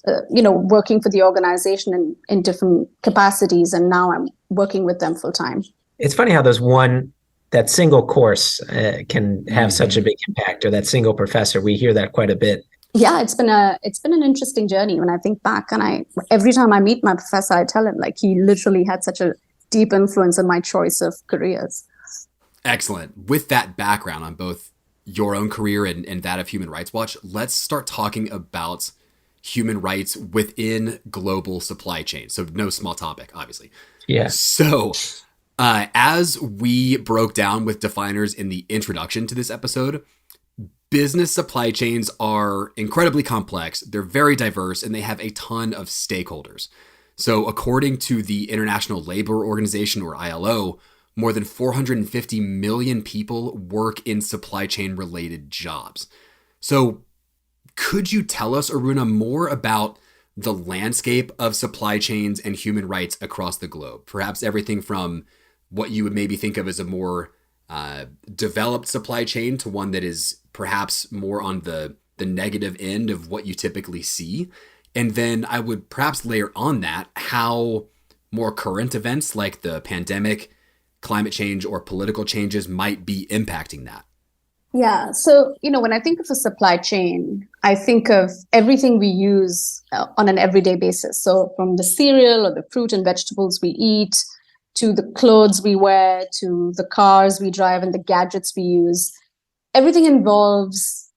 working for the organization in different capacities. And now I'm working with them full time. It's funny how that single course can have such a big impact, or that single professor. We hear that quite a bit. Yeah, it's been an interesting journey when I think back, and every time I meet my professor, I tell him he literally had such a deep influence in my choice of careers. Excellent. With that background on both your own career and that of Human Rights Watch, let's start talking about human rights within global supply chains. So no small topic, obviously. Yeah. So As we broke down with definers in the introduction to this episode, business supply chains are incredibly complex, they're very diverse, and they have a ton of stakeholders. So according to the International Labor Organization, or ILO, more than 450 million people work in supply chain related jobs. So could you tell us, Aruna, more about the landscape of supply chains and human rights across the globe? Perhaps everything from what you would maybe think of as a more developed supply chain to one that is perhaps more on the negative end of what you typically see. And then I would perhaps layer on that how more current events like the pandemic, climate change, or political changes might be impacting that. Yeah. So, when I think of a supply chain, I think of everything we use on an everyday basis. So from the cereal or the fruit and vegetables we eat, to the clothes we wear, to the cars we drive and the gadgets we use, everything involves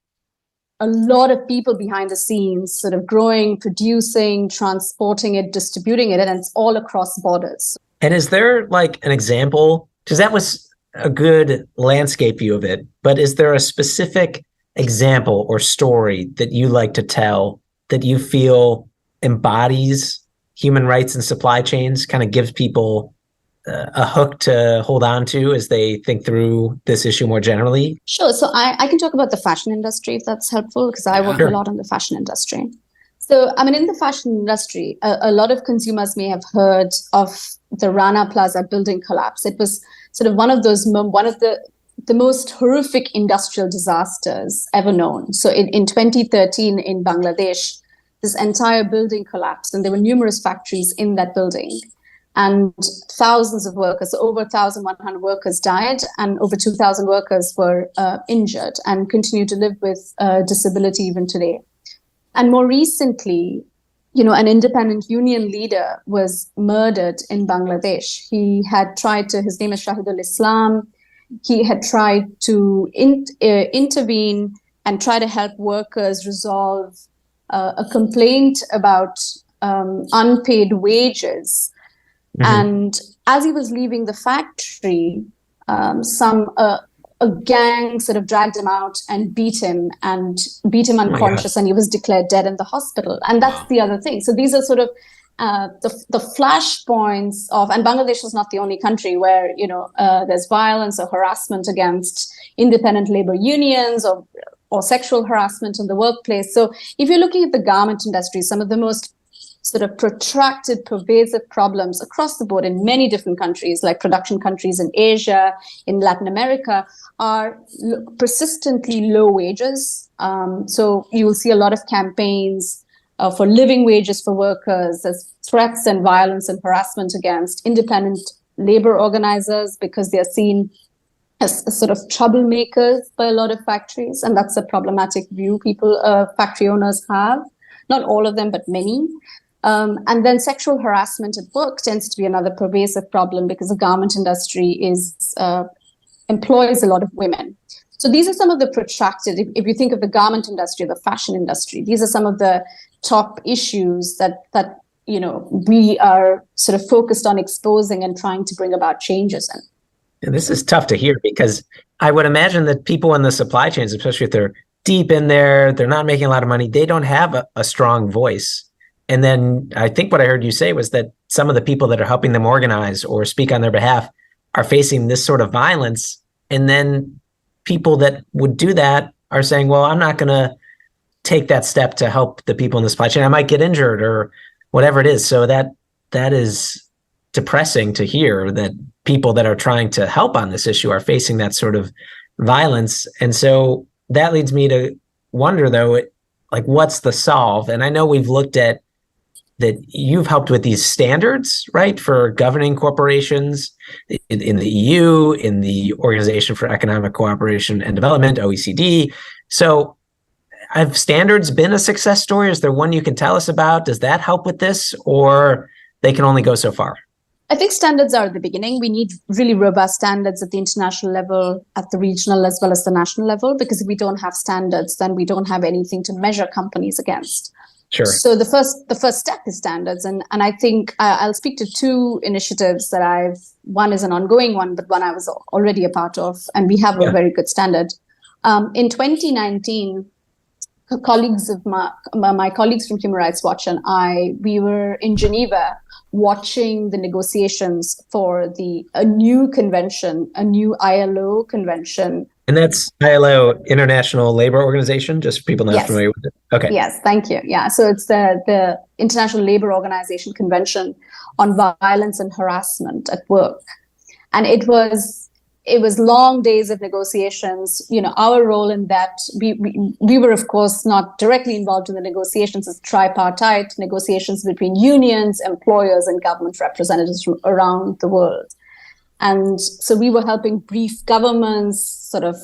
a lot of people behind the scenes, sort of growing, producing, transporting it, distributing it, and it's all across borders. And is there like an example? Because that was a good landscape view of it, but is there a specific example or story that you like to tell that you feel embodies human rights and supply chains, kind of gives people a hook to hold on to as they think through this issue more generally? Sure. So I can talk about the fashion industry if that's helpful, because I work a lot on the fashion industry. So, in the fashion industry, a lot of consumers may have heard of the Rana Plaza building collapse. It was sort of one of the most horrific industrial disasters ever known. So in 2013 in Bangladesh, this entire building collapsed, and there were numerous factories in that building. And thousands of workers, over 1,100 workers died, and over 2,000 workers were injured and continue to live with disability even today. And more recently, an independent union leader was murdered in Bangladesh. His name is Shahidul Islam. He had tried to intervene and try to help workers resolve a complaint about unpaid wages. Mm-hmm. And as he was leaving the factory, a gang sort of dragged him out and beat him unconscious, and he was declared dead in the hospital. And that's the other thing. So these are sort of the flashpoints of, and Bangladesh is not the only country where, there's violence or harassment against independent labor unions or sexual harassment in the workplace. So if you're looking at the garment industry, some of the most sort of protracted, pervasive problems across the board in many different countries, like production countries in Asia, in Latin America, are persistently low wages. So you will see a lot of campaigns for living wages for workers. There's threats and violence and harassment against independent labor organizers because they're seen as sort of troublemakers by a lot of factories. And that's a problematic view factory owners have. Not all of them, but many. And then sexual harassment at work tends to be another pervasive problem because the garment industry employs a lot of women. So these are some of the protracted, if you think of the garment industry, the fashion industry, these are some of the top issues that we are sort of focused on exposing and trying to bring about changes in. And this is tough to hear because I would imagine that people in the supply chains, especially if they're deep in there, they're not making a lot of money, they don't have a strong voice. And then I think what I heard you say was that some of the people that are helping them organize or speak on their behalf are facing this sort of violence. And then people that would do that are saying, well, I'm not going to take that step to help the people in the supply chain. I might get injured or whatever it is. So that is depressing to hear that people that are trying to help on this issue are facing that sort of violence. And so that leads me to wonder, though, like, what's the solve? And I know we've looked at that you've helped with these standards, right, for governing corporations in the EU, in the Organization for Economic Cooperation and Development, OECD. So have standards been a success story? Is there one you can tell us about? Does that help with this, or they can only go so far? I think standards are the beginning. We need really robust standards at the international level, at the regional as well as the national level, because if we don't have standards, then we don't have anything to measure companies against. Sure. So the first step is standards, and I think I'll speak to two initiatives that one is an ongoing one, but one I was already a part of, and we have a very good standard. In 2019, colleagues of my colleagues from Human Rights Watch and we were in Geneva watching the negotiations for a new convention, a new ILO convention. And that's ILO, International Labor Organization, just for people not familiar with it. Okay. Yes, thank you. Yeah, so it's the International Labor Organization Convention on Violence and Harassment at Work. And it was long days of negotiations. Our role in that, we were, of course, not directly involved in the negotiations. It's tripartite negotiations between unions, employers, and government representatives from around the world. And so we were helping brief governments, sort of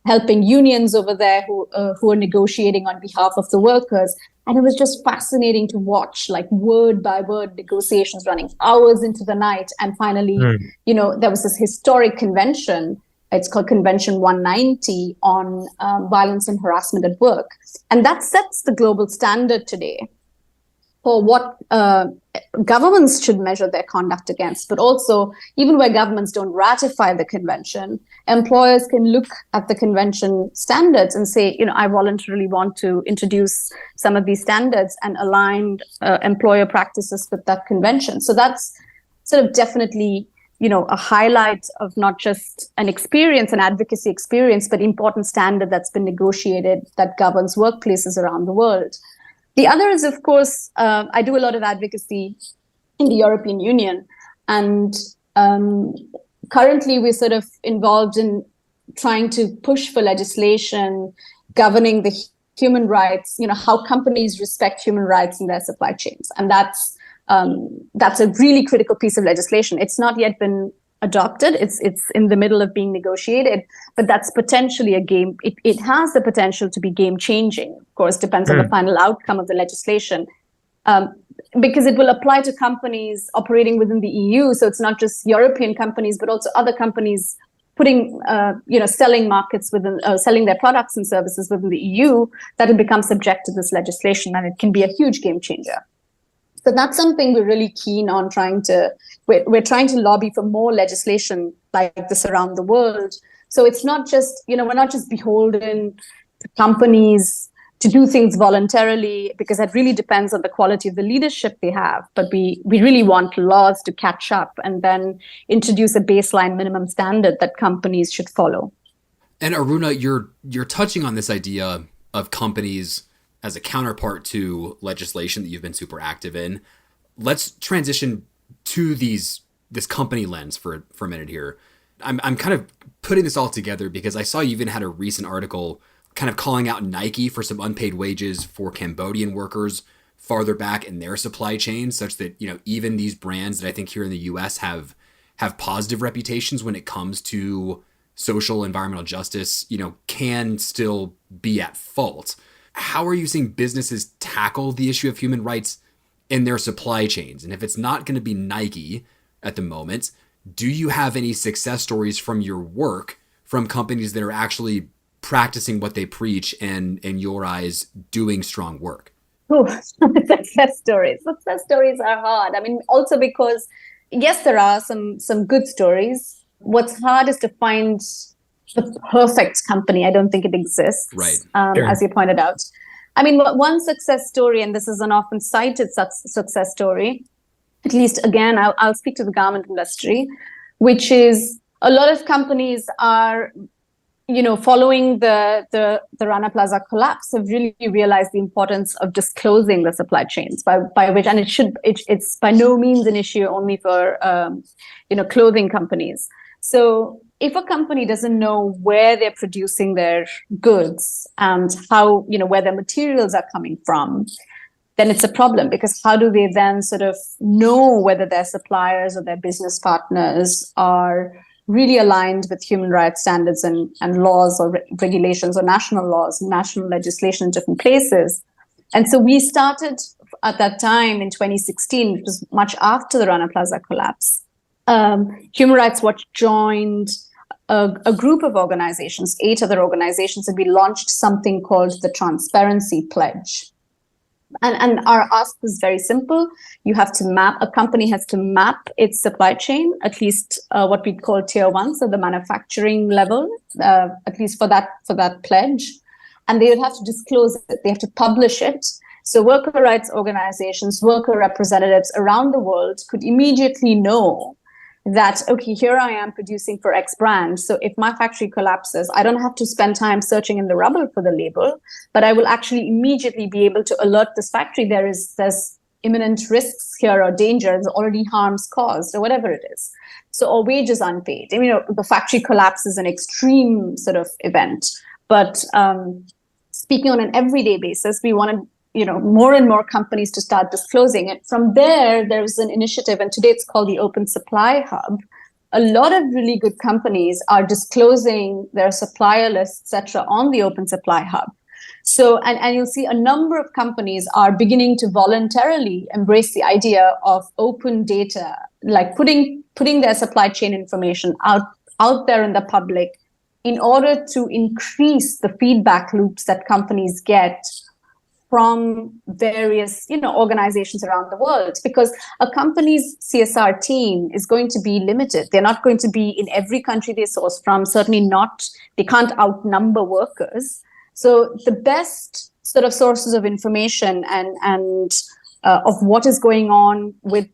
helping unions over there who are negotiating on behalf of the workers. And it was just fascinating to watch, like word by word negotiations running hours into the night. And finally, there was this historic convention. It's called Convention 190 on violence and harassment at work. And that sets the global standard today for what governments should measure their conduct against, but also even where governments don't ratify the convention, employers can look at the convention standards and say, I voluntarily want to introduce some of these standards and align employer practices with that convention. So that's sort of definitely, a highlight of not just an advocacy experience, but important standard that's been negotiated that governs workplaces around the world. The other is, of course, I do a lot of advocacy in the European Union, and currently we're sort of involved in trying to push for legislation governing the human rights, how companies respect human rights in their supply chains. And that's a really critical piece of legislation. It's not yet been adopted. It's in the middle of being negotiated, but that's potentially it has the potential to be game changing. Of course, depends on the final outcome of the legislation, because it will apply to companies operating within the EU. So it's not just European companies, but also other companies putting, selling their products and services within the EU that will become subject to this legislation, and it can be a huge game changer. So that's something we're really keen on we're trying to lobby for more legislation like this around the world. So it's not just, we're not just beholden to companies to do things voluntarily, because that really depends on the quality of the leadership they have. But we really want laws to catch up and then introduce a baseline minimum standard that companies should follow. And Aruna, you're touching on this idea of companies as a counterpart to legislation that you've been super active in. Let's transition to this company lens for a minute here. I'm kind of putting this all together because I saw you even had a recent article kind of calling out Nike for some unpaid wages for Cambodian workers farther back in their supply chain, such that, even these brands that I think here in the US have positive reputations when it comes to social environmental justice, can still be at fault. How are you seeing businesses tackle the issue of human rights in their supply chains? And if it's not going to be Nike at the moment, do you have any success stories from your work from companies that are actually practicing what they preach and, in your eyes, doing strong work? Oh, success stories. Success stories are hard. I mean, also because, yes, there are some good stories. What's hard is to find the perfect company. I don't think it exists, right? Sure. As you pointed out. I mean, one success story, and this is an often cited success story, at least, again, I'll speak to the garment industry, which is a lot of companies are, following the Rana Plaza collapse, have really realized the importance of disclosing the supply chains, by which, and it's by no means an issue only for, clothing companies. So if a company doesn't know where they're producing their goods and how, where their materials are coming from, then it's a problem, because how do they then sort of know whether their suppliers or their business partners are really aligned with human rights standards and laws or regulations or national laws, national legislation in different places? And so we started at that time in 2016, which was much after the Rana Plaza collapse. Human Rights Watch joined a group of organizations, 8 other organizations, and we launched something called the Transparency Pledge. And our ask was very simple. A company has to map its supply chain, at least what we call tier one, so the manufacturing level, at least for that pledge. And they would have to disclose it. They have to publish it. So worker rights organizations, worker representatives around the world could immediately know that, okay, here I am producing for X brand. So if my factory collapses, I don't have to spend time searching in the rubble for the label, but I will actually immediately be able to alert this factory there's imminent risks here or danger, there's already harms caused or whatever it is. So, or wages unpaid. The factory collapse is an extreme sort of event. But speaking on an everyday basis, we wanted more and more companies to start disclosing it. From there's an initiative, and today it's called the Open Supply Hub. A lot of really good companies are disclosing their supplier lists, etc., on the Open Supply Hub. So, and you'll see a number of companies are beginning to voluntarily embrace the idea of open data, like putting their supply chain information out there in the public in order to increase the feedback loops that companies get from various organizations around the world, because a company's CSR team is going to be limited. They're not going to be in every country they source from, certainly not, they can't outnumber workers. So the best sort of sources of information and of what is going on with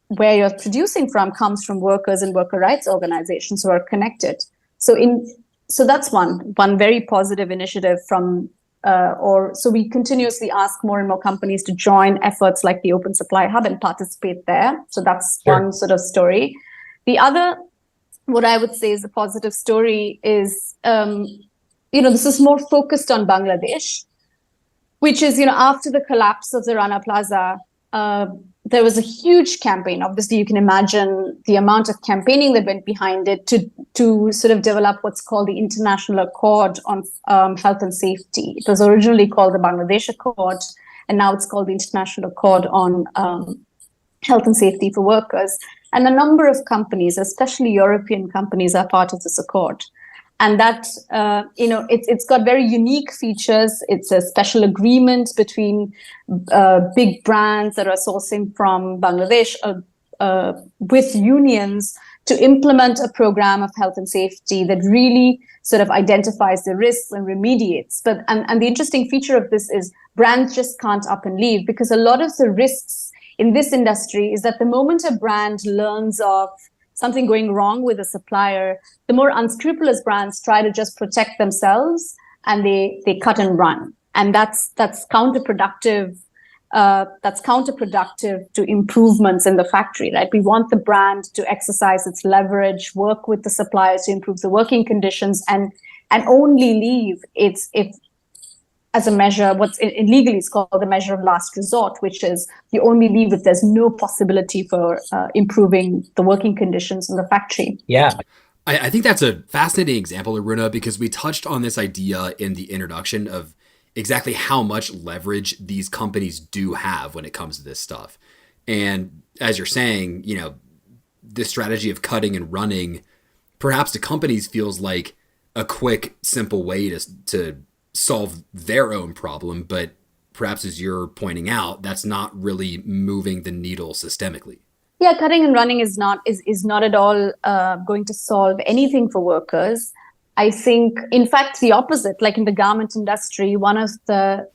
where you're producing from comes from workers and worker rights organizations who are connected. So that's one very positive initiative from so we continuously ask more and more companies to join efforts like the Open Supply Hub and participate there. So that's one sort of story. The other, what I would say is a positive story is, this is more focused on Bangladesh, which is, after the collapse of the Rana Plaza, there was a huge campaign. Obviously, you can imagine the amount of campaigning that went behind it to sort of develop what's called the International Accord on Health and Safety. It was originally called the Bangladesh Accord, and now it's called the International Accord on Health and Safety for Workers. And a number of companies, especially European companies, are part of this accord. And that, it's got very unique features. It's a special agreement between big brands that are sourcing from Bangladesh with unions to implement a program of health and safety that really sort of identifies the risks and remediates. And the interesting feature of this is brands just can't up and leave, because a lot of the risks in this industry is that the moment a brand learns of something going wrong with a supplier, the more unscrupulous brands try to just protect themselves and they cut and run. And that's counterproductive. That's counterproductive to improvements in the factory, right? We want the brand to exercise its leverage, work with the suppliers to improve the working conditions, and only leave if as a measure, what's legally is called the measure of last resort, which is you only leave if there's no possibility for improving the working conditions in the factory. Yeah. I think that's a fascinating example, Aruna, because we touched on this idea in the introduction of exactly how much leverage these companies do have when it comes to this stuff. And as you're saying, this strategy of cutting and running, perhaps to companies feels like a quick, simple way to solve their own problem, but perhaps as you're pointing out, that's not really moving the needle systemically. Yeah, cutting and running is not at all going to solve anything for workers. I think, in fact, the opposite. Like in the garment industry, one of the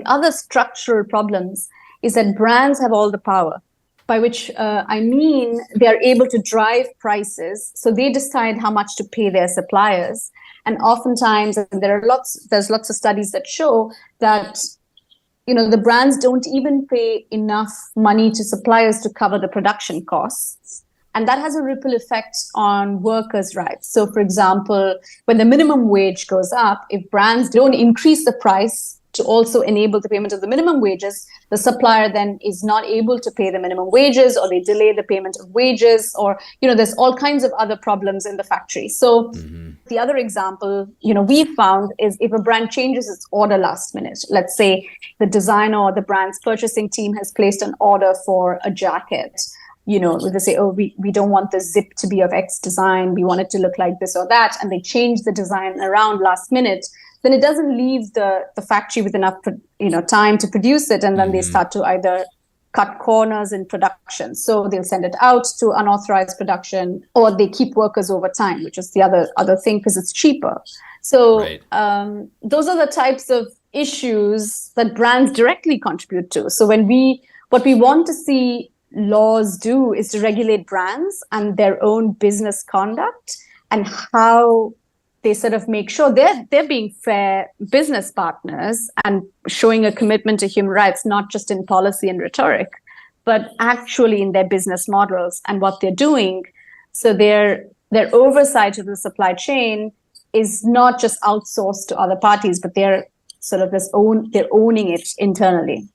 other structural problems is that brands have all the power. By which I mean they are able to drive prices, so they decide how much to pay their suppliers. And oftentimes, there's lots of studies that show that the brands don't even pay enough money to suppliers to cover the production costs. And that has a ripple effect on workers' rights. So, for example, when the minimum wage goes up, if brands don't increase the price to also enable the payment of the minimum wages, the supplier then is not able to pay the minimum wages, or they delay the payment of wages, or, there's all kinds of other problems in the factory. So the other example, we found is if a brand changes its order last minute, let's say the designer or the brand's purchasing team has placed an order for a jacket, they say, oh, we don't want the zip to be of X design, we want it to look like this or that, and they change the design around last minute. then it doesn't leave the factory with enough time to produce it, and then they start to either cut corners in production. So they'll send it out to unauthorized production, or they keep workers over time, which is the other thing, because it's cheaper. So those are the types of issues that brands directly contribute to. So what we want to see laws do is to regulate brands and their own business conduct, and how they sort of make sure they're being fair business partners and showing a commitment to human rights, not just in policy and rhetoric, but actually in their business models and what they're doing. So their oversight of the supply chain is not just outsourced to other parties, but they're sort of they're owning it internally.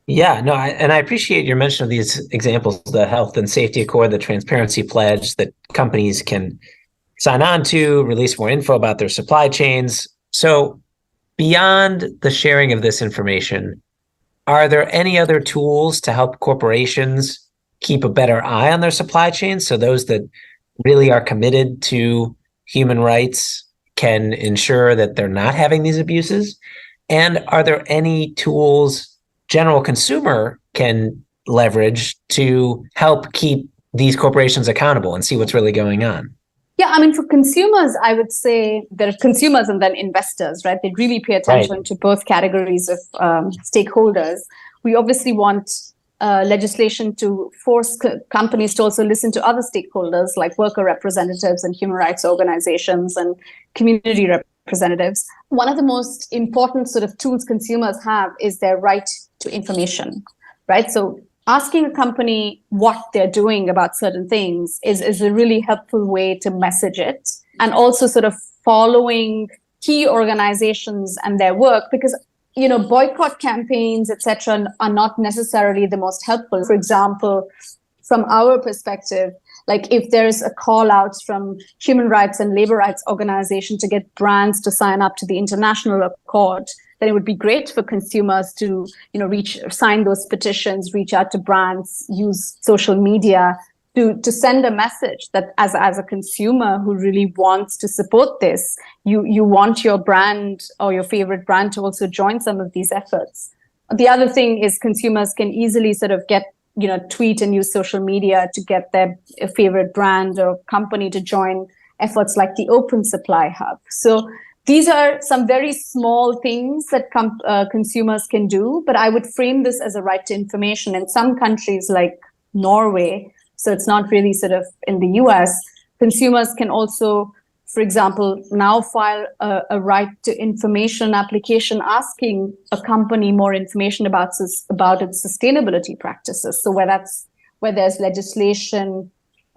Yeah, no, I appreciate your mention of these examples, the Health and Safety Accord, the Transparency Pledge that companies can sign on to, release more info about their supply chains. So beyond the sharing of this information, are there any other tools to help corporations keep a better eye on their supply chains, so those that really are committed to human rights can ensure that they're not having these abuses? And are there any tools general consumer can leverage to help keep these corporations accountable and see what's really going on? Yeah, I mean, for consumers, I would say there are consumers and then investors, right? They really pay attention to both categories of stakeholders. We obviously want legislation to force companies to also listen to other stakeholders like worker representatives and human rights organizations and community representatives. One of the most important sort of tools consumers have is their right to information, right? So asking a company what they're doing about certain things is a really helpful way to message it, and also sort of following key organizations and their work, because boycott campaigns, etc., are not necessarily the most helpful. For example, from our perspective, like if there's a call out from human rights and labor rights organization to get brands to sign up to the international accord, then it would be great for consumers to, sign those petitions, reach out to brands, use social media to send a message that as a consumer who really wants to support this, you want your brand or your favorite brand to also join some of these efforts. The other thing is consumers can easily sort of tweet and use social media to get their favorite brand or company to join efforts like the Open Supply Hub. So these are some very small things that consumers can do, but I would frame this as a right to information. In some countries like Norway, so it's not really sort of in the US, consumers can also, for example, now file a right to information application asking a company more information about its sustainability practices. So where there's legislation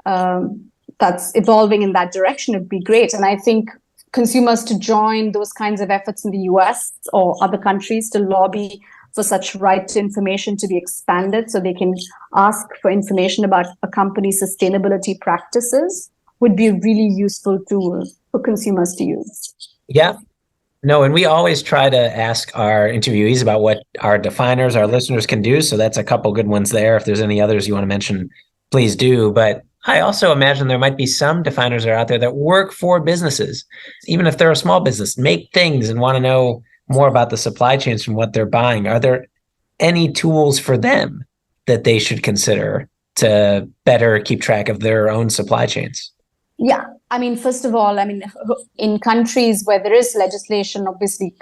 that's evolving in that direction, it'd be great. And I think consumers to join those kinds of efforts in the US or other countries to lobby for such right to information to be expanded so they can ask for information about a company's sustainability practices would be a really useful tool for consumers to use. Yeah. No, and we always try to ask our interviewees about what our definers, our listeners can do. So that's a couple good ones there. If there's any others you want to mention, please do. But I also imagine there might be some definers that are out there that work for businesses, even if they're a small business, make things and want to know more about the supply chains from what they're buying. Are there any tools for them that they should consider to better keep track of their own supply chains? Yeah. I mean, first of all, in countries where there is legislation, obviously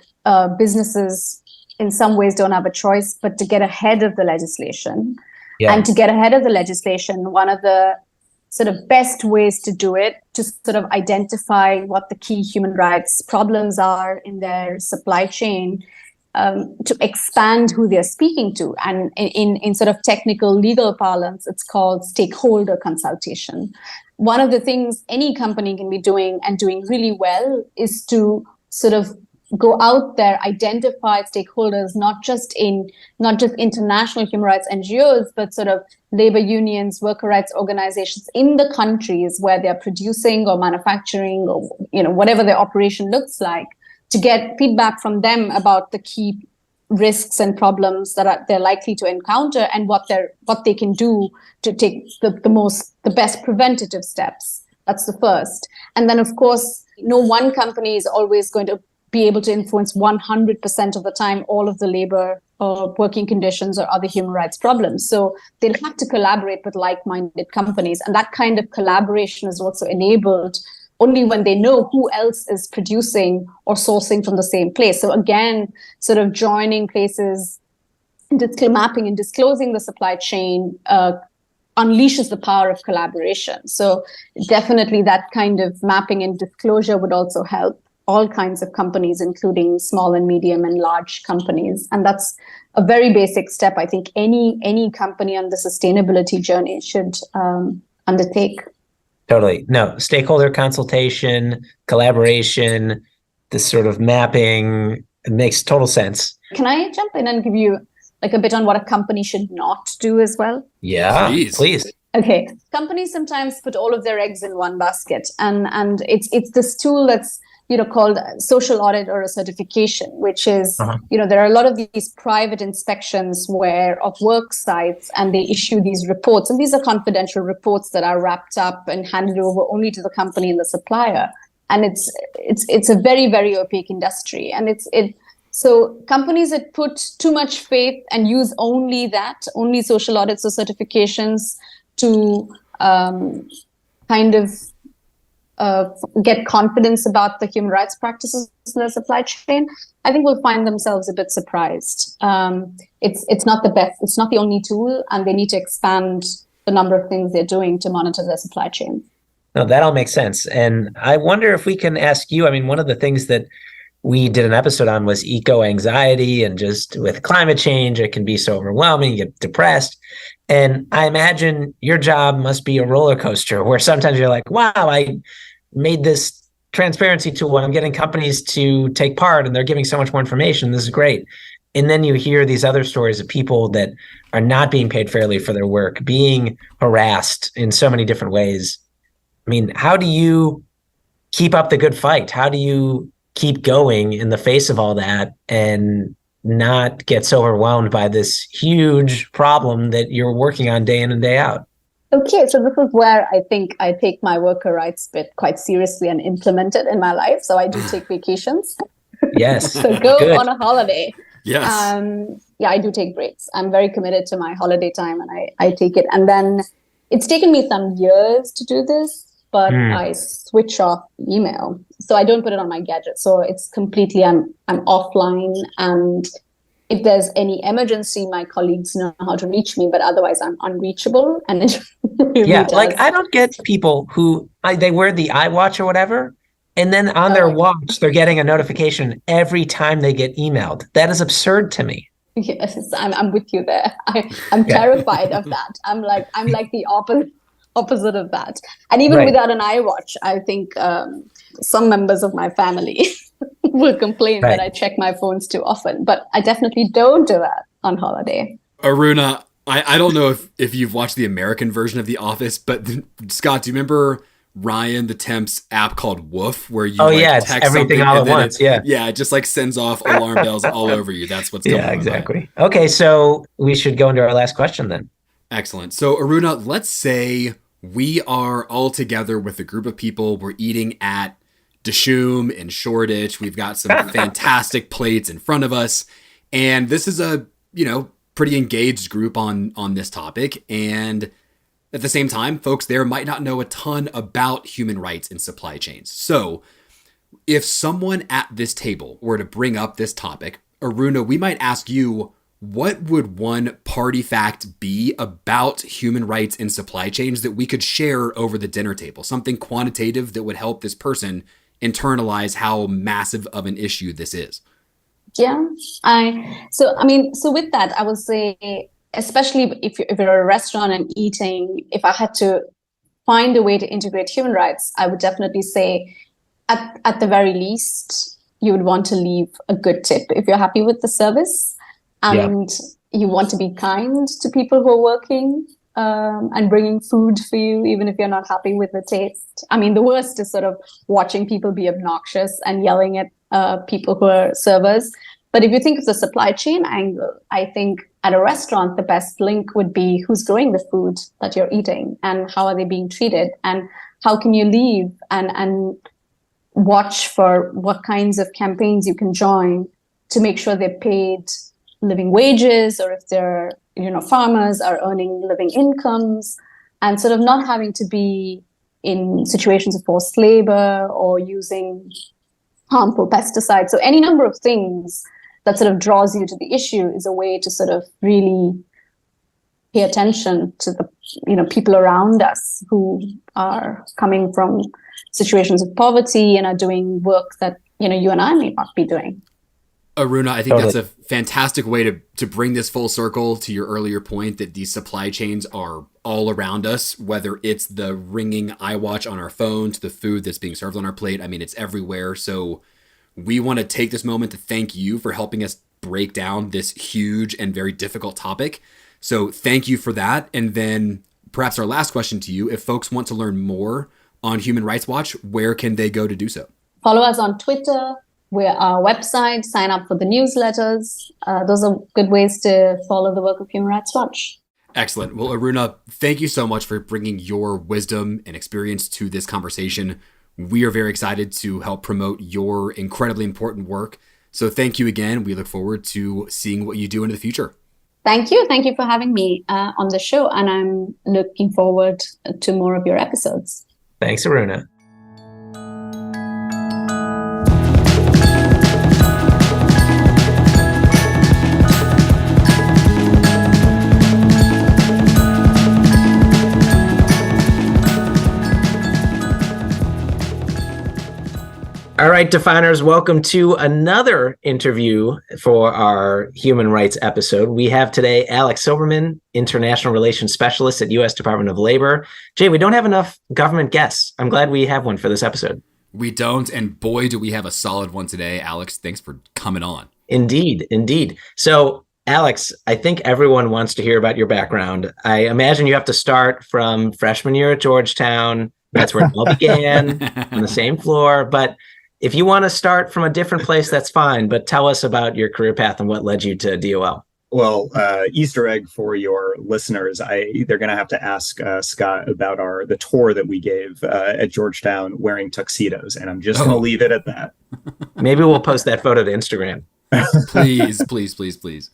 businesses in some ways don't have a choice but to get ahead of the legislation. Yeah. And to get ahead of the legislation, one of the sort of best ways to do it, to sort of identify what the key human rights problems are in their supply chain, to expand who they're speaking to. And in sort of technical legal parlance, it's called stakeholder consultation. One of the things any company can be doing and doing really well is to sort of go out there, identify stakeholders, not just international human rights NGOs, but sort of labor unions, worker rights organizations in the countries where they're producing or manufacturing or whatever their operation looks like, to get feedback from them about the key risks and problems that they're likely to encounter and what they can do to take the best preventative steps. That's the first. And then, of course, no one company is always going to be able to influence 100% of the time all of the labor or working conditions or other human rights problems. So they'll have to collaborate with like-minded companies. And that kind of collaboration is also enabled only when they know who else is producing or sourcing from the same place. So again, sort of joining places, mapping and disclosing the supply chain unleashes the power of collaboration. So definitely that kind of mapping and disclosure would also help all kinds of companies, including small and medium and large companies. And that's a very basic step I think any company on the sustainability journey should undertake. Totally. No, stakeholder consultation, collaboration, this sort of mapping, it makes total sense. Can I jump in and give you like a bit on what a company should not do as well? Yeah, please. Okay. Companies sometimes put all of their eggs in one basket, and it's this tool that's called social audit or a certification, which is there are a lot of these private inspections of work sites, and they issue these reports, and these are confidential reports that are wrapped up and handed over only to the company and the supplier, and it's a very, very opaque industry, and so companies that put too much faith and use only social audits or certifications to kind of get confidence about the human rights practices in the supply chain, I think will find themselves a bit surprised. It's not the best, it's not the only tool, and they need to expand the number of things they're doing to monitor their supply chain. No, that all makes sense. And I wonder if we can ask you, I mean, one of the things that we did an episode on was eco-anxiety, and just with climate change, it can be so overwhelming, you get depressed. And I imagine your job must be a roller coaster where sometimes you're like, wow, I made this transparency tool and I'm getting companies to take part and they're giving so much more information. This is great. And then you hear these other stories of people that are not being paid fairly for their work, being harassed in so many different ways. I mean, how do you keep up the good fight? How do you keep going in the face of all that and not get so overwhelmed by this huge problem that you're working on day in and day out? Okay, so this is where I think I take my worker rights bit quite seriously and implement it in my life. So I do take vacations. Yes. So go on a holiday. Yes. Yeah, I do take breaks. I'm very committed to my holiday time, and I take it. And then it's taken me some years to do this, but I switch off email. So I don't put it on my gadget. So it's completely, I'm offline. And if there's any emergency, my colleagues know how to reach me, but otherwise I'm unreachable. And it really does. Like I don't get people who, they wear the iWatch or whatever, and then on their watch, they're getting a notification every time they get emailed. That is absurd to me. Yes, I'm with you there. I'm terrified of that. I'm like the opposite of that. And even without an iWatch, I think some members of my family will complain that I check my phones too often. But I definitely don't do that on holiday. Aruna, I don't know if you've watched the American version of The Office, but Scott, do you remember Ryan the Temp's app called Woof, where you text everything all at once? It just like sends off alarm bells all over you. That's what's going on. Yeah, exactly. Okay, so we should go into our last question then. Excellent. So Aruna, let's say we are all together with a group of people. We're eating at Dishoom in Shoreditch. We've got some fantastic plates in front of us, and this is a pretty engaged group on this topic. And at the same time, folks there might not know a ton about human rights in supply chains. So if someone at this table were to bring up this topic, Aruna, we might ask you, what would one party fact be about human rights in supply chains that we could share over the dinner table? Something quantitative that would help this person internalize how massive of an issue this is. Yeah, so with that, I would say, especially if you're at a restaurant and eating, if I had to find a way to integrate human rights, I would definitely say at the very least, you would want to leave a good tip if you're happy with the service, and you want to be kind to people who are working and bringing food for you, even if you're not happy with the taste. I mean, the worst is sort of watching people be obnoxious and yelling at people who are servers. But if you think of the supply chain angle, I think at a restaurant, the best link would be who's growing the food that you're eating and how are they being treated and how can you leave and watch for what kinds of campaigns you can join to make sure they're paid living wages, or if they're, farmers are earning living incomes, and sort of not having to be in situations of forced labor or using harmful pesticides. So any number of things that sort of draws you to the issue is a way to sort of really pay attention to the people around us who are coming from situations of poverty and are doing work that you and I may not be doing. Aruna, I think that's a fantastic way to bring this full circle to your earlier point that these supply chains are all around us, whether it's the ringing iWatch on our phone to the food that's being served on our plate. I mean, it's everywhere. So we want to take this moment to thank you for helping us break down this huge and very difficult topic. So thank you for that. And then perhaps our last question to you, if folks want to learn more on Human Rights Watch, where can they go to do so? Follow us on Twitter. We're our website, sign up for the newsletters. Those are good ways to follow the work of Human Rights Watch. Excellent. Well, Aruna, thank you so much for bringing your wisdom and experience to this conversation. We are very excited to help promote your incredibly important work. So thank you again. We look forward to seeing what you do in the future. Thank you. Thank you for having me on the show. And I'm looking forward to more of your episodes. Thanks, Aruna. All right, Definers, welcome to another interview for our human rights episode. We have today Alex Silberman, International Relations Specialist at U.S. Department of Labor. Jay, we don't have enough government guests. I'm glad we have one for this episode. We don't, and boy, do we have a solid one today. Alex, thanks for coming on. Indeed, indeed. So, Alex, I think everyone wants to hear about your background. I imagine you have to start from freshman year at Georgetown. That's where it all began, on the same floor. But if you want to start from a different place, that's fine. But tell us about your career path and what led you to DOL. Well, Easter egg for your listeners. They're going to have to ask Scott about the tour that we gave at Georgetown wearing tuxedos, and I'm just going to leave it at that. Maybe we'll post that photo to Instagram. Please, please, please, please.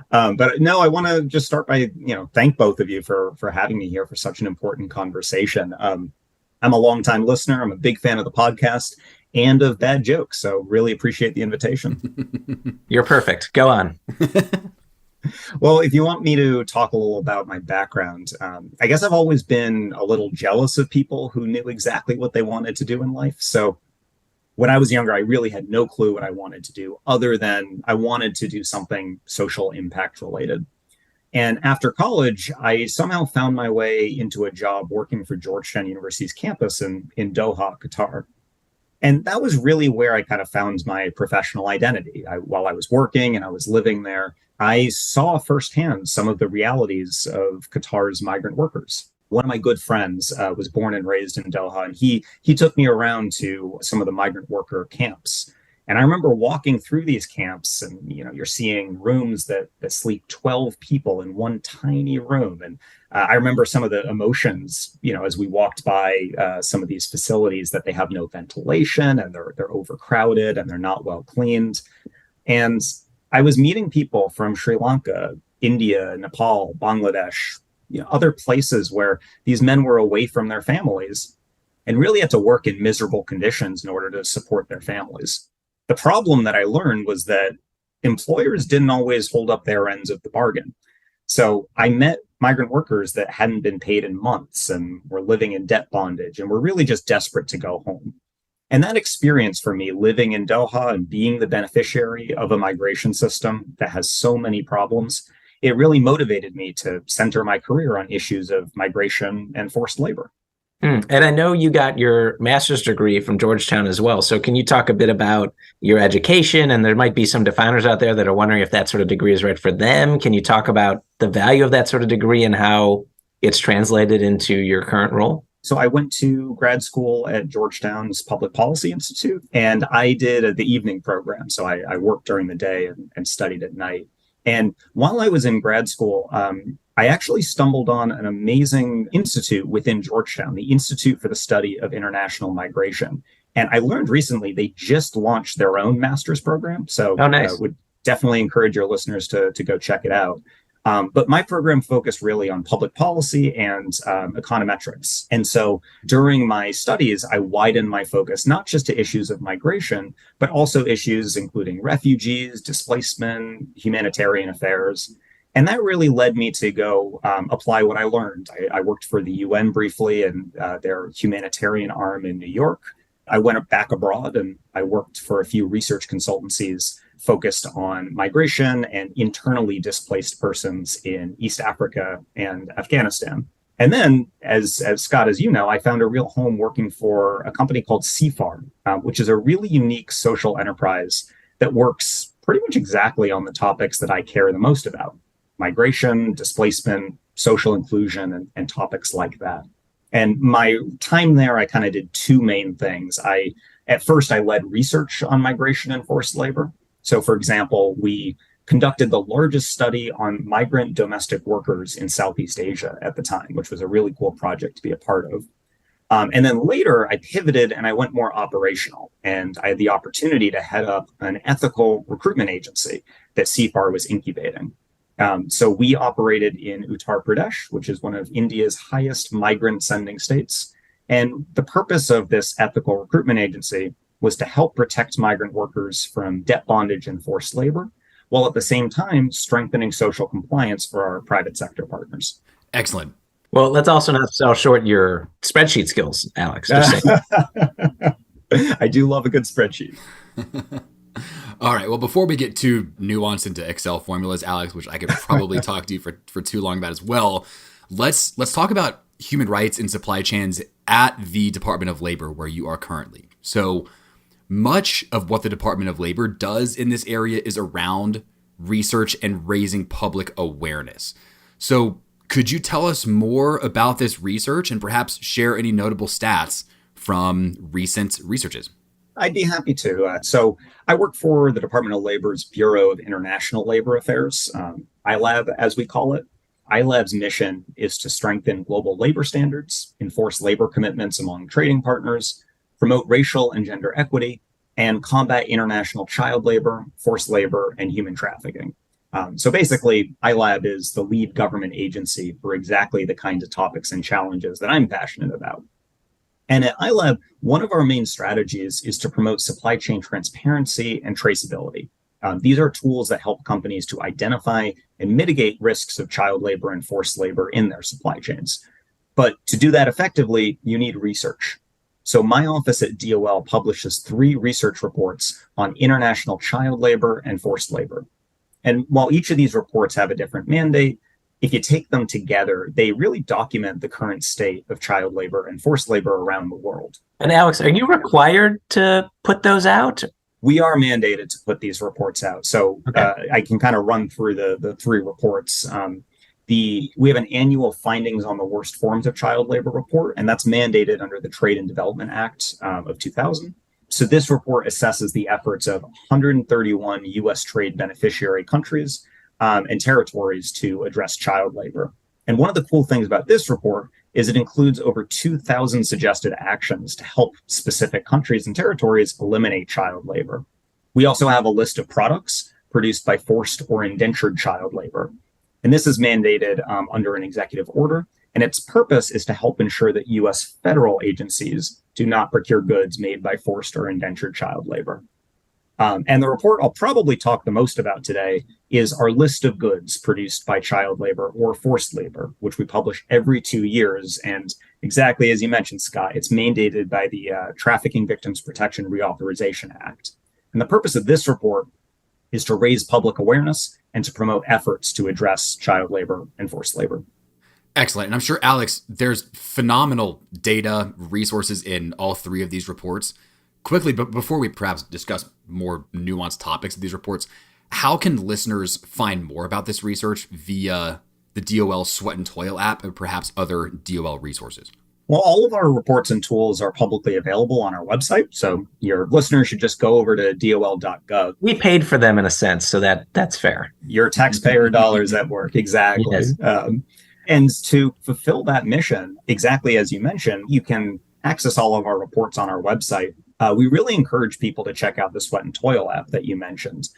But no, I want to just start by thank both of you for having me here for such an important conversation. I'm a longtime listener. I'm a big fan of the podcast and of bad jokes. So really appreciate the invitation. You're perfect. Go on. Well, if you want me to talk a little about my background, I guess I've always been a little jealous of people who knew exactly what they wanted to do in life. So when I was younger, I really had no clue what I wanted to do other than I wanted to do something social impact related. And after college, I somehow found my way into a job working for Georgetown University's campus in Doha, Qatar. And that was really where I kind of found my professional identity. While I was working and I was living there, I saw firsthand some of the realities of Qatar's migrant workers. One of my good friends was born and raised in Doha, and he took me around to some of the migrant worker camps. And I remember walking through these camps and, you're seeing rooms that sleep 12 people in one tiny room. And I remember some of the emotions, as we walked by some of these facilities, that they have no ventilation and they're overcrowded and they're not well cleaned. And I was meeting people from Sri Lanka, India, Nepal, Bangladesh, other places where these men were away from their families and really had to work in miserable conditions in order to support their families. The problem that I learned was that employers didn't always hold up their ends of the bargain. So I met migrant workers that hadn't been paid in months and were living in debt bondage and were really just desperate to go home. And that experience for me, living in Doha and being the beneficiary of a migration system that has so many problems, it really motivated me to center my career on issues of migration and forced labor. And I know you got your master's degree from Georgetown as well. So can you talk a bit about your education? And there might be some definers out there that are wondering if that sort of degree is right for them. Can you talk about the value of that sort of degree and how it's translated into your current role? So I went to grad school at Georgetown's Public Policy Institute, and I did the evening program. So I worked during the day and studied at night. And while I was in grad school, I actually stumbled on an amazing institute within Georgetown, the Institute for the Study of International Migration. And I learned recently they just launched their own master's program. So Oh, nice. would definitely encourage your listeners to go check it out. But my program focused really on public policy and econometrics. And so during my studies, I widened my focus not just to issues of migration, but also issues including refugees, displacement, humanitarian affairs. And that really led me to go apply what I learned. I worked for the UN briefly and their humanitarian arm in New York. I went back abroad and I worked for a few research consultancies focused on migration and internally displaced persons in East Africa and Afghanistan. And then, as Scott, as you know, I found a real home working for a company called CFAR, which is a really unique social enterprise that works pretty much exactly on the topics that I care the most about: migration, displacement, social inclusion, and topics like that. And my time there, I kind of did two main things. At first, I led research on migration and forced labor. So, for example, we conducted the largest study on migrant domestic workers in Southeast Asia at the time, which was a really cool project to be a part of. And then later, I pivoted and I went more operational. And I had the opportunity to head up an ethical recruitment agency that CFAR was incubating. So we operated in Uttar Pradesh, which is one of India's highest migrant sending states. And the purpose of this ethical recruitment agency was to help protect migrant workers from debt bondage and forced labor, while at the same time strengthening social compliance for our private sector partners. Excellent. Well, let's also not sell short your spreadsheet skills, Alex. I do love a good spreadsheet. All right. Well, before we get too nuanced into Excel formulas, Alex, which I could probably talk to you for too long about as well, let's talk about human rights and supply chains at the Department of Labor, where you are currently. So much of what the Department of Labor does in this area is around research and raising public awareness. So could you tell us more about this research and perhaps share any notable stats from recent researches? I'd be happy to. So I work for the Department of Labor's Bureau of International Labor Affairs, ILAB, as we call it. ILAB's mission is to strengthen global labor standards, enforce labor commitments among trading partners, promote racial and gender equity, and combat international child labor, forced labor, and human trafficking. So basically, ILAB is the lead government agency for exactly the kinds of topics and challenges that I'm passionate about. And at ILAB, one of our main strategies is to promote supply chain transparency and traceability. These are tools that help companies to identify and mitigate risks of child labor and forced labor in their supply chains. But to do that effectively, you need research. So my office at DOL publishes 3 research reports on international child labor and forced labor. And while each of these reports have a different mandate, if you take them together, they really document the current state of child labor and forced labor around the world. And Alex, are you required to put those out? We are mandated to put these reports out. So I can kind of run through the 3 reports. We have an annual findings on the worst forms of child labor report, and that's mandated under the Trade and Development Act of 2000. So this report assesses the efforts of 131 U.S. trade beneficiary countries and territories to address child labor. And one of the cool things about this report is it includes over 2,000 suggested actions to help specific countries and territories eliminate child labor. We also have a list of products produced by forced or indentured child labor. And this is mandated under an executive order. And its purpose is to help ensure that U.S. federal agencies do not procure goods made by forced or indentured child labor. And the report I'll probably talk the most about today is our list of goods produced by child labor or forced labor, which we publish every 2 years. And exactly as you mentioned, Scott, it's mandated by the Trafficking Victims Protection Reauthorization Act. And the purpose of this report is to raise public awareness and to promote efforts to address child labor and forced labor. Excellent. And I'm sure, Alex, there's phenomenal data resources in all 3 of these reports. Quickly, but before we perhaps discuss more nuanced topics of these reports, how can listeners find more about this research via the DOL Sweat and Toil app or perhaps other DOL resources? Well, all of our reports and tools are publicly available on our website. So your listeners should just go over to dol.gov. We paid for them in a sense, so that's fair. Your taxpayer dollars at work. Exactly. Yes. And to fulfill that mission, exactly as you mentioned, you can access all of our reports on our website. We really encourage people to check out the Sweat and Toil app that you mentioned.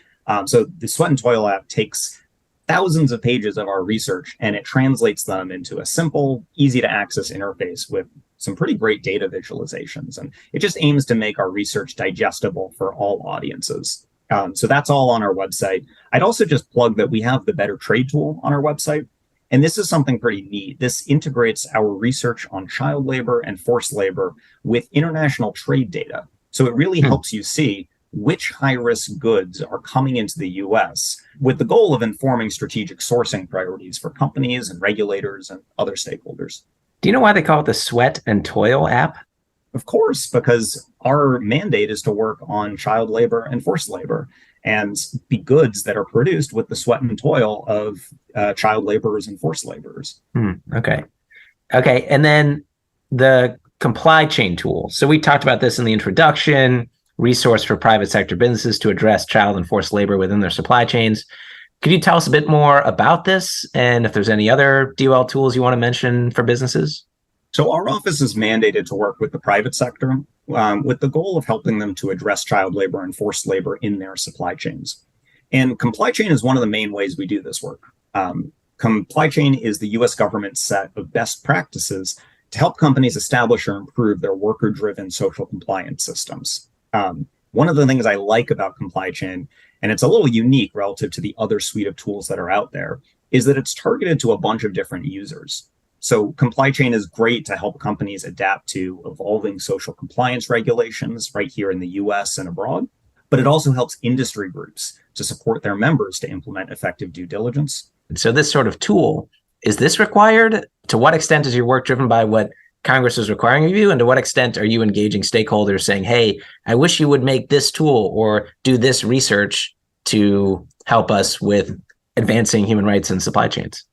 So the Sweat and Toil app takes thousands of pages of our research and it translates them into a simple, easy to access interface with some pretty great data visualizations. And it just aims to make our research digestible for all audiences. So that's all on our website. I'd also just plug that we have the Better Trade tool on our website. And this is something pretty neat. This integrates our research on child labor and forced labor with international trade data. So it really helps you see which high-risk goods are coming into the US with the goal of informing strategic sourcing priorities for companies and regulators and other stakeholders. Do you know why they call it the Sweat and Toil app? Of course, because our mandate is to work on child labor and forced labor and be goods that are produced with the sweat and toil of child laborers and forced laborers. Okay. And then the supply chain tool. So we talked about this in the introduction, resource for private sector businesses to address child and forced labor within their supply chains. Could you tell us a bit more about this and if there's any other DOL tools you want to mention for businesses? So our office is mandated to work with the private sector with the goal of helping them to address child labor and forced labor in their supply chains. And supply chain is one of the main ways we do this work. Supply chain is the US government's set of best practices to help companies establish or improve their worker-driven social compliance systems. One of the things I like about supply chain, and it's a little unique relative to the other suite of tools that are out there, is that it's targeted to a bunch of different users. So supply chain is great to help companies adapt to evolving social compliance regulations right here in the US and abroad, but it also helps industry groups to support their members to implement effective due diligence. So this sort of tool, is this required? To what extent is your work driven by what Congress is requiring of you? And to what extent are you engaging stakeholders saying, hey, I wish you would make this tool or do this research to help us with advancing human rights and supply chains?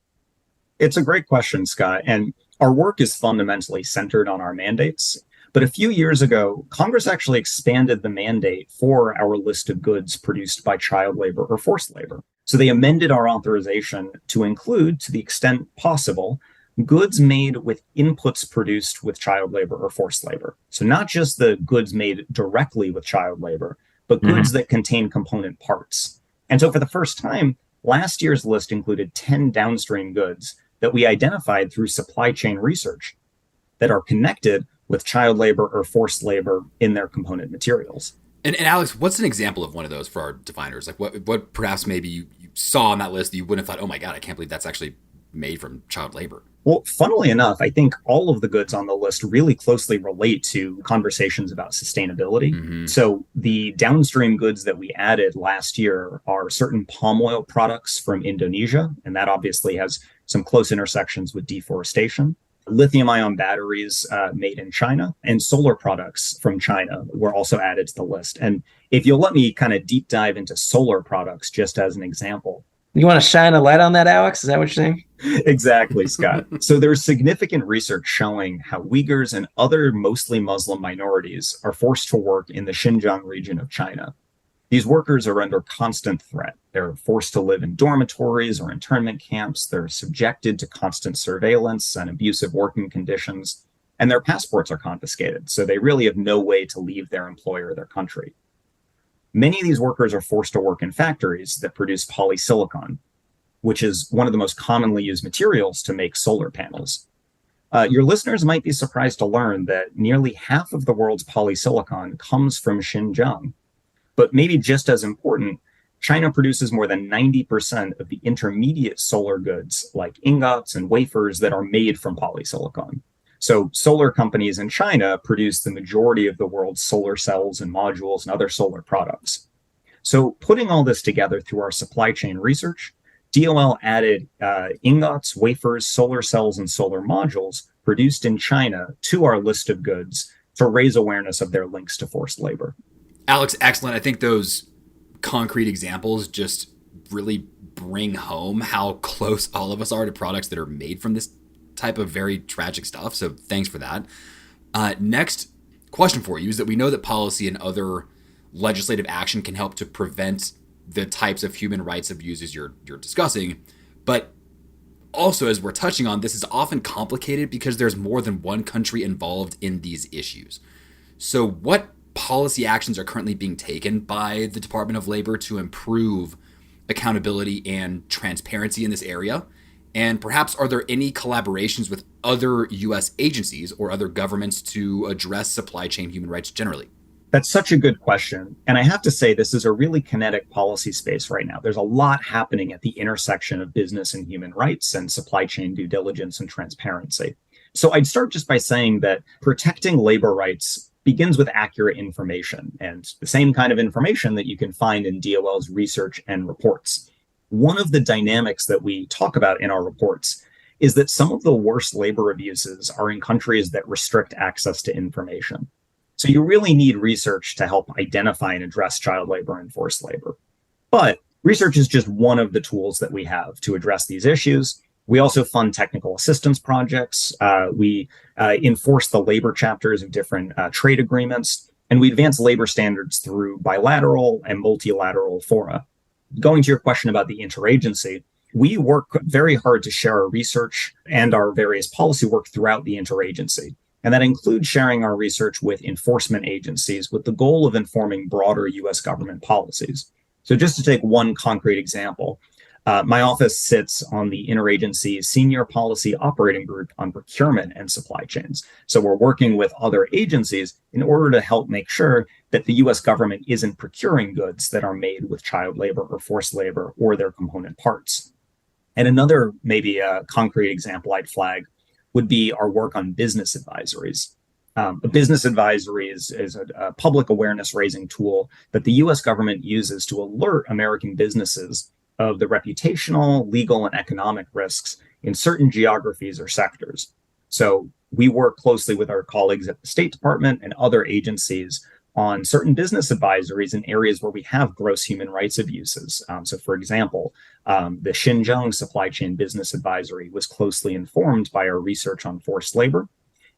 It's a great question, Scott. And our work is fundamentally centered on our mandates. But a few years ago, Congress actually expanded the mandate for our list of goods produced by child labor or forced labor. So they amended our authorization to include, to the extent possible, goods made with inputs produced with child labor or forced labor. So not just the goods made directly with child labor, but goods that contain component parts. And so for the first time, last year's list included 10 downstream goods that we identified through supply chain research that are connected with child labor or forced labor in their component materials. And Alex, what's an example of one of those for our diviners? Like what perhaps maybe you saw on that list that you wouldn't have thought, oh my God, I can't believe that's actually made from child labor? Well, funnily enough, I think all of the goods on the list really closely relate to conversations about sustainability. So the downstream goods that we added last year are certain palm oil products from Indonesia, and that obviously has some close intersections with deforestation. Lithium-ion batteries made in China and solar products from China were also added to the list. And if you'll let me kind of deep dive into solar products just as an example. You want to shine a light on that, Alex? Is that what you're saying? Exactly, Scott. So there's significant research showing how Uyghurs and other mostly Muslim minorities are forced to work in the Xinjiang region of China. These workers are under constant threat. They're forced to live in dormitories or internment camps. They're subjected to constant surveillance and abusive working conditions, and their passports are confiscated. So they really have no way to leave their employer or their country. Many of these workers are forced to work in factories that produce polysilicon, which is one of the most commonly used materials to make solar panels. Your listeners might be surprised to learn that nearly half of the world's polysilicon comes from Xinjiang. But maybe just as important, China produces more than 90% of the intermediate solar goods like ingots and wafers that are made from polysilicon. So solar companies in China produce the majority of the world's solar cells and modules and other solar products. So putting all this together through our supply chain research, DOL added ingots, wafers, solar cells, and solar modules produced in China to our list of goods to raise awareness of their links to forced labor. Alex, excellent. I think those concrete examples just really bring home how close all of us are to products that are made from this type of very tragic stuff. So thanks for that. Next question for you is that we know that policy and other legislative action can help to prevent the types of human rights abuses you're discussing. But also, as we're touching on, this is often complicated because there's more than one country involved in these issues. So what policy actions are currently being taken by the Department of Labor to improve accountability and transparency in this area? And perhaps are there any collaborations with other U.S. agencies or other governments to address supply chain human rights generally? That's such a good question. And I have to say, this is a really kinetic policy space right now. There's a lot happening at the intersection of business and human rights and supply chain due diligence and transparency. So I'd start just by saying that protecting labor rights begins with accurate information and the same kind of information that you can find in DOL's research and reports. One of the dynamics that we talk about in our reports is that some of the worst labor abuses are in countries that restrict access to information. So you really need research to help identify and address child labor and forced labor. But research is just one of the tools that we have to address these issues. We also fund technical assistance projects. We enforce the labor chapters of different trade agreements, and we advance labor standards through bilateral and multilateral fora. Going to your question about the interagency, we work very hard to share our research and our various policy work throughout the interagency. And that includes sharing our research with enforcement agencies with the goal of informing broader US government policies. So just to take one concrete example, my office sits on the Interagency Senior Policy Operating Group on procurement and supply chains. So we're working with other agencies in order to help make sure that the US government isn't procuring goods that are made with child labor or forced labor or their component parts. And another maybe a concrete example I'd flag would be our work on business advisories. A business advisory is a public awareness raising tool that the US government uses to alert American businesses of the reputational, legal, and economic risks in certain geographies or sectors. So we work closely with our colleagues at the State Department and other agencies on certain business advisories in areas where we have gross human rights abuses. So for example, the Xinjiang Supply Chain Business Advisory was closely informed by our research on forced labor.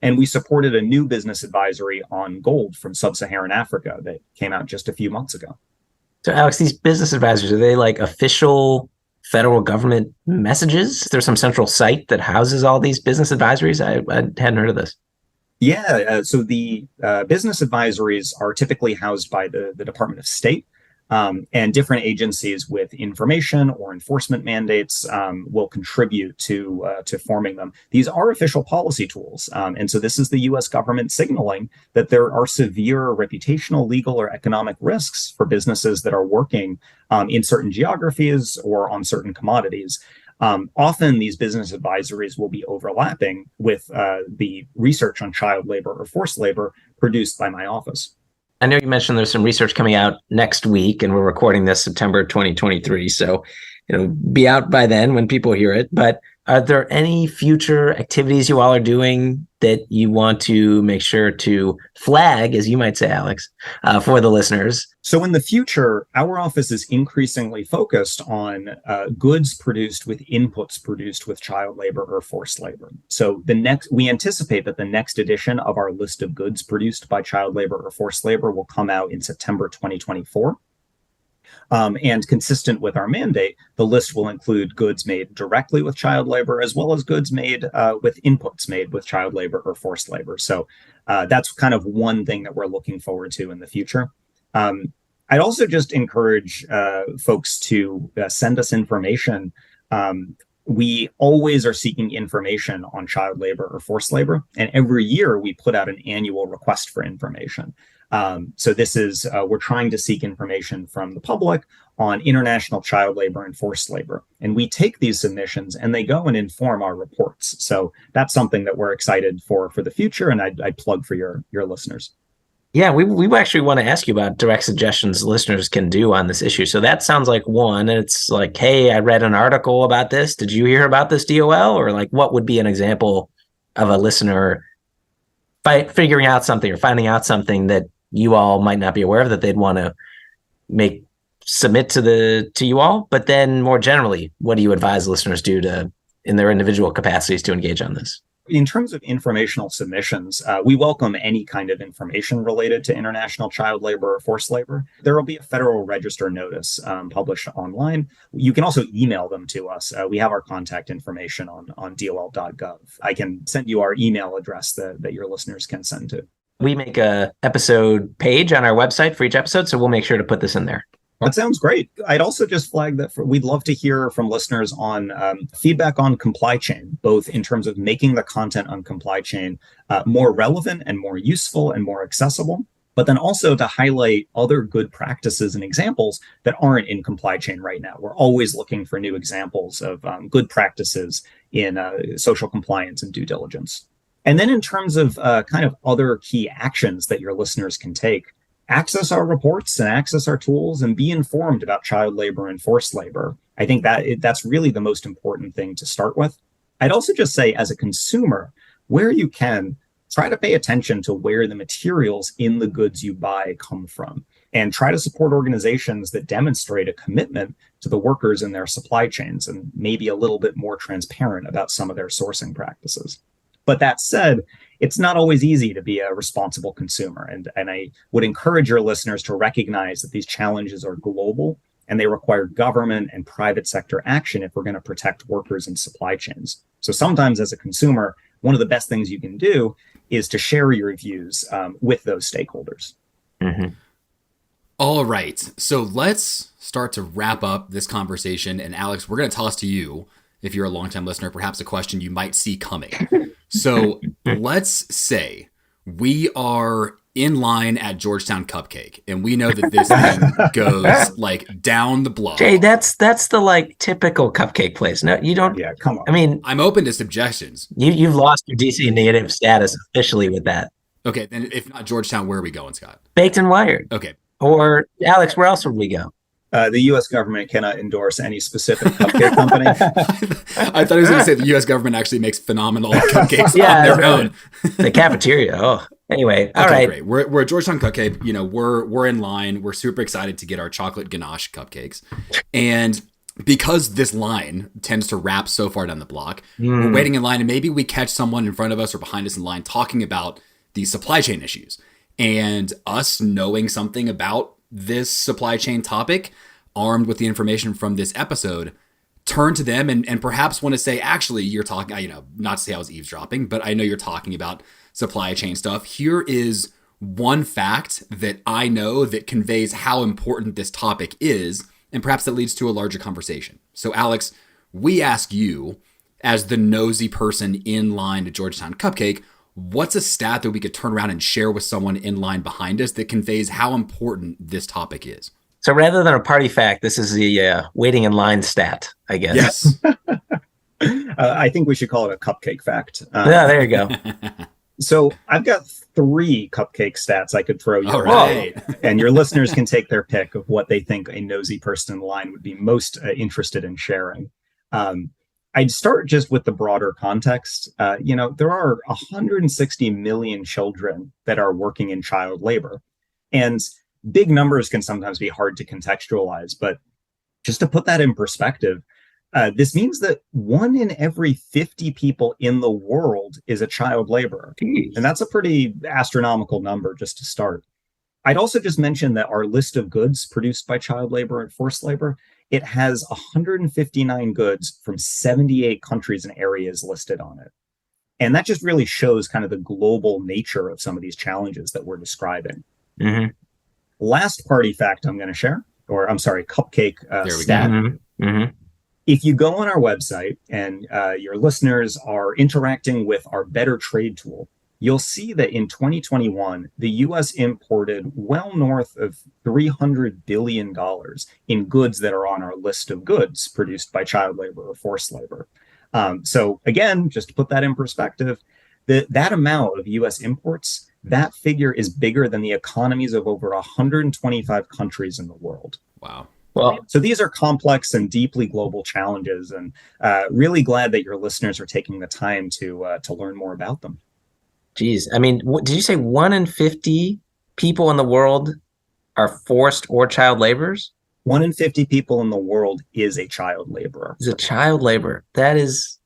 And we supported a new business advisory on gold from sub-Saharan Africa that came out just a few months ago. So Alex, these business advisors, are they like official federal government messages? Is there some central site that houses all these business advisories? I hadn't heard of this. Yeah, so the business advisories are typically housed by the Department of State, and different agencies with information or enforcement mandates will contribute to forming them. These are official policy tools, and so this is the U.S. government signaling that there are severe reputational, legal, or economic risks for businesses that are working in certain geographies or on certain commodities. Often these business advisories will be overlapping with the research on child labor or forced labor produced by my office. I know you mentioned there's some research coming out next week, and we're recording this September 2023. So it'll be out by then when people hear it. But are there any future activities you all are doing that you want to make sure to flag, as you might say, Alex, for the listeners? So in the future, our office is increasingly focused on goods produced with inputs produced with child labor or forced labor. So we anticipate that the next edition of our list of goods produced by child labor or forced labor will come out in September 2024. And consistent with our mandate, the list will include goods made directly with child labor, as well as goods made with inputs made with child labor or forced labor. So that's kind of one thing that we're looking forward to in the future. I'd also just encourage folks to send us information. We always are seeking information on child labor or forced labor, and every year we put out an annual request for information. So this is, we're trying to seek information from the public on international child labor and forced labor. And we take these submissions and they go and inform our reports. So that's something that we're excited for the future. And I'd plug for your listeners. Yeah, we actually want to ask you about direct suggestions listeners can do on this issue. So that sounds like one. It's like, hey, I read an article about this. Did you hear about this DOL? Or like, what would be an example of a listener figuring out something or finding out something that you all might not be aware of that they'd want to submit to you all? But then more generally, what do you advise listeners do in their individual capacities to engage on this? In terms of informational submissions, we welcome any kind of information related to international child labor or forced labor. There will be a Federal Register notice published online. You can also email them to us. We have our contact information on dol.gov. I can send you our email address that your listeners can send to. We make a episode page on our website for each episode, so we'll make sure to put this in there. That sounds great. I'd also just flag that we'd love to hear from listeners on feedback on Comply Chain, both in terms of making the content on Comply Chain more relevant and more useful and more accessible, but then also to highlight other good practices and examples that aren't in Comply Chain right now. We're always looking for new examples of good practices in social compliance and due diligence. And then in terms of kind of other key actions that your listeners can take, access our reports and access our tools and be informed about child labor and forced labor. I think that's really the most important thing to start with. I'd also just say, as a consumer, where you can, try to pay attention to where the materials in the goods you buy come from, and try to support organizations that demonstrate a commitment to the workers in their supply chains and maybe a little bit more transparent about some of their sourcing practices. But that said, it's not always easy to be a responsible consumer. And I would encourage your listeners to recognize that these challenges are global and they require government and private sector action if we're going to protect workers and supply chains. So sometimes as a consumer, one of the best things you can do is to share your views with those stakeholders. Mm-hmm. All right. So let's start to wrap up this conversation. And Alex, we're going to toss to you, if you're a longtime listener, perhaps a question you might see coming. So let's say we are in line at Georgetown Cupcake, and we know that this thing goes like down the block. Jay, that's the like typical cupcake place. No, you don't. Yeah, come on. I mean, I'm open to suggestions. You've lost your DC native status officially with that. Okay, then if not Georgetown, where are we going, Scott? Baked and Wired. Okay. Or Alex, where else would we go? The U.S. government cannot endorse any specific cupcake company. I thought he was going to say the U.S. government actually makes phenomenal cupcakes on their own. The cafeteria. Oh, anyway. All right. Great. We're at Georgetown Cupcake. You know, we're in line. We're super excited to get our chocolate ganache cupcakes. And because this line tends to wrap so far down the block, we're waiting in line, and maybe we catch someone in front of us or behind us in line talking about these supply chain issues. And us knowing something about this supply chain topic, armed with the information from this episode, turn to them and perhaps want to say, actually, you're talking, not to say I was eavesdropping, but I know you're talking about supply chain stuff. Here is one fact that I know that conveys how important this topic is, and perhaps that leads to a larger conversation. So Alex, we ask you, as the nosy person in line to Georgetown Cupcake, what's a stat that we could turn around and share with someone in line behind us that conveys how important this topic is? So rather than a party fact, this is the waiting in line stat, I guess. Yes. I think we should call it a cupcake fact. Yeah, there you go. So I've got 3 cupcake stats I could throw you. All right. And your listeners can take their pick of what they think a nosy person in line would be most interested in sharing. I'd start just with the broader context. There are 160 million children that are working in child labor. And big numbers can sometimes be hard to contextualize. But just to put that in perspective, this means that 1 in every 50 people in the world is a child laborer. Jeez. And that's a pretty astronomical number just to start. I'd also just mention that our list of goods produced by child labor and forced labor, it has 159 goods from 78 countries and areas listed on it. And that just really shows kind of the global nature of some of these challenges that we're describing. Mm-hmm. Last party fact I'm going to share, cupcake stat. Mm-hmm. Mm-hmm. If you go on our website and your listeners are interacting with our Better Trade tool, you'll see that in 2021, the U.S. imported well north of $300 billion in goods that are on our list of goods produced by child labor or forced labor. So again, just to put that in perspective, that amount of U.S. imports, that figure is bigger than the economies of over 125 countries in the world. Wow. Well, so these are complex and deeply global challenges, and really glad that your listeners are taking the time to learn more about them. geez. I mean, did you say 1 in 50 people in the world are forced or child laborers? 1 in 50 people in the world is a child laborer. Is a child laborer. That is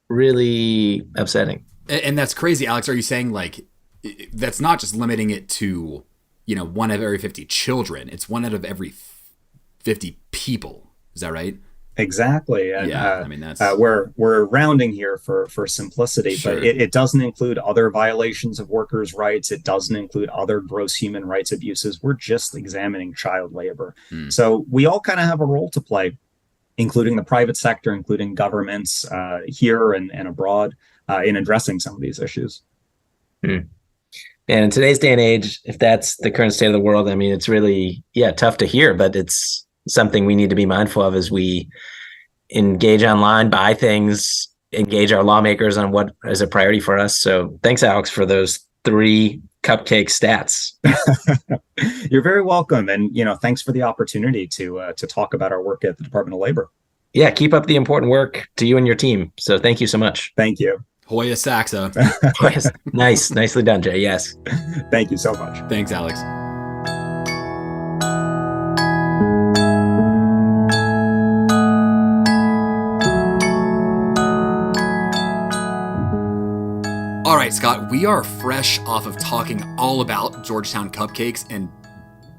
really upsetting. And that's crazy, Alex. Are you saying like that's not just limiting it to, 1 out of every 50 children? It's 1 out of every 50 people. Is that right? Exactly. And Yeah, I mean, that's we're rounding here for simplicity, Sure. but it doesn't include other violations of workers' rights. It doesn't include other gross human rights abuses. We're just examining child labor. So we all kind of have a role to play, including the private sector, including governments here and abroad, in addressing some of these issues. And in today's day and age, if that's the current state of the world, I mean, it's really, tough to hear, but it's something we need to be mindful of as we engage online, buy things, engage our lawmakers on what is a priority for us. So thanks, Alex, for those 3 cupcake stats. You're very welcome. And, thanks for the opportunity to talk about our work at the Department of Labor. Yeah, keep up the important work to you and your team. So thank you so much. Thank you. Hoya Saxa. Nice. Nicely done, Jay. Yes. Thank you so much. Thanks, Alex. All right, Scott, we are fresh off of talking all about Georgetown cupcakes, and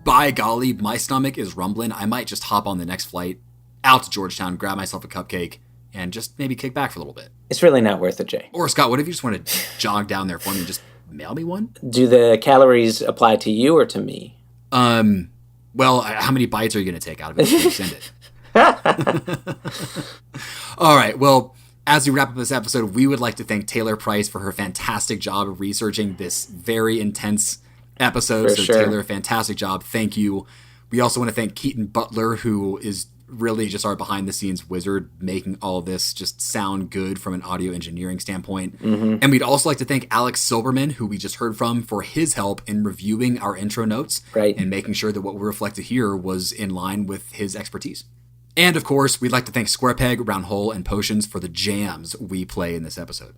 by golly, my stomach is rumbling. I might just hop on the next flight out to Georgetown, grab myself a cupcake, and just maybe kick back for a little bit. It's really not worth it, Jay. Or, Scott, what if you just want to jog down there for me and just mail me one? Do the calories apply to you or to me? Well, how many bites are you going to take out of it before you send it? All right, well, as we wrap up this episode, we would like to thank Taylor Price for her fantastic job of researching this very intense episode. For sure. Taylor, fantastic job. Thank you. We also want to thank Keaton Butler, who is really just our behind-the-scenes wizard, making all of this just sound good from an audio engineering standpoint. And we'd also like to thank Alex Silberman, who we just heard from, for his help in reviewing our intro notes and making sure that what we reflected here was in line with his expertise. And, of course, we'd like to thank Square Peg, Round Hole, and Potions for the jams we play in this episode.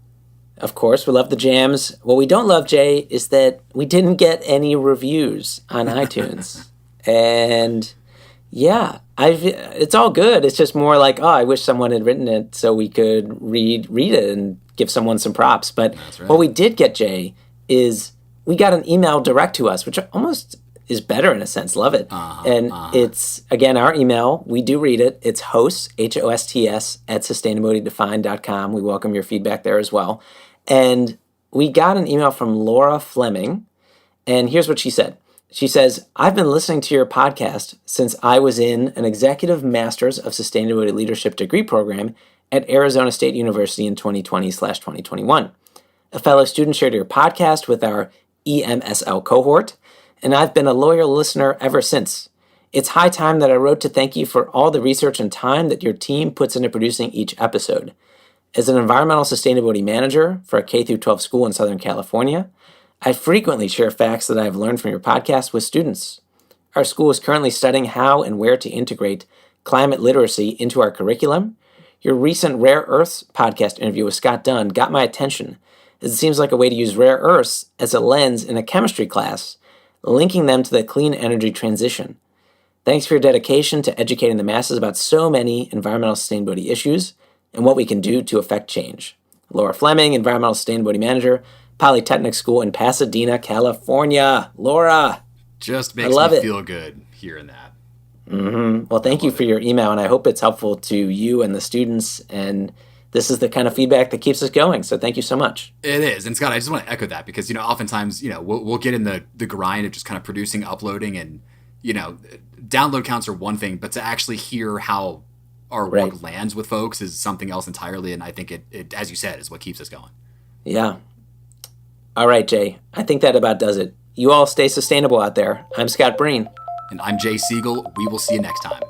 Of course, we love the jams. What we don't love, Jay, is that we didn't get any reviews on iTunes. And, it's all good. It's just more like, I wish someone had written it so we could read it and give someone some props. But what we did get, Jay, is we got an email direct to us, which almost is better in a sense. Love it. It's, again, our email. We do read it. It's hosts, HOSTS, @sustainabilitydefined.com. We welcome your feedback there as well. And we got an email from Laura Fleming, and here's what she said. She says, I've been listening to your podcast since I was in an Executive Masters of Sustainability Leadership degree program at Arizona State University in 2020/2021. A fellow student shared your podcast with our EMSL cohort, and I've been a loyal listener ever since. It's high time that I wrote to thank you for all the research and time that your team puts into producing each episode. As an environmental sustainability manager for a K-12 school in Southern California, I frequently share facts that I've learned from your podcast with students. Our school is currently studying how and where to integrate climate literacy into our curriculum. Your recent Rare Earths podcast interview with Scott Dunn got my attention, as it seems like a way to use rare earths as a lens in a chemistry class, linking them to the clean energy transition. Thanks for your dedication to educating the masses about so many environmental sustainability issues and what we can do to affect change. Laura Fleming, Environmental Sustainability Manager, Polytechnic School in Pasadena, California. Laura! Just makes me feel good hearing that. Well, thank you for your email, and I hope it's helpful to you and the students, and this is the kind of feedback that keeps us going, so thank you so much. It is. And Scott, I just want to echo that because, oftentimes, we'll get in the grind of just kind of producing, uploading, and, download counts are one thing, but to actually hear how our work lands with folks is something else entirely, and I think it, as you said, is what keeps us going. Yeah. All right, Jay. I think that about does it. You all stay sustainable out there. I'm Scott Breen. And I'm Jay Siegel. We will see you next time.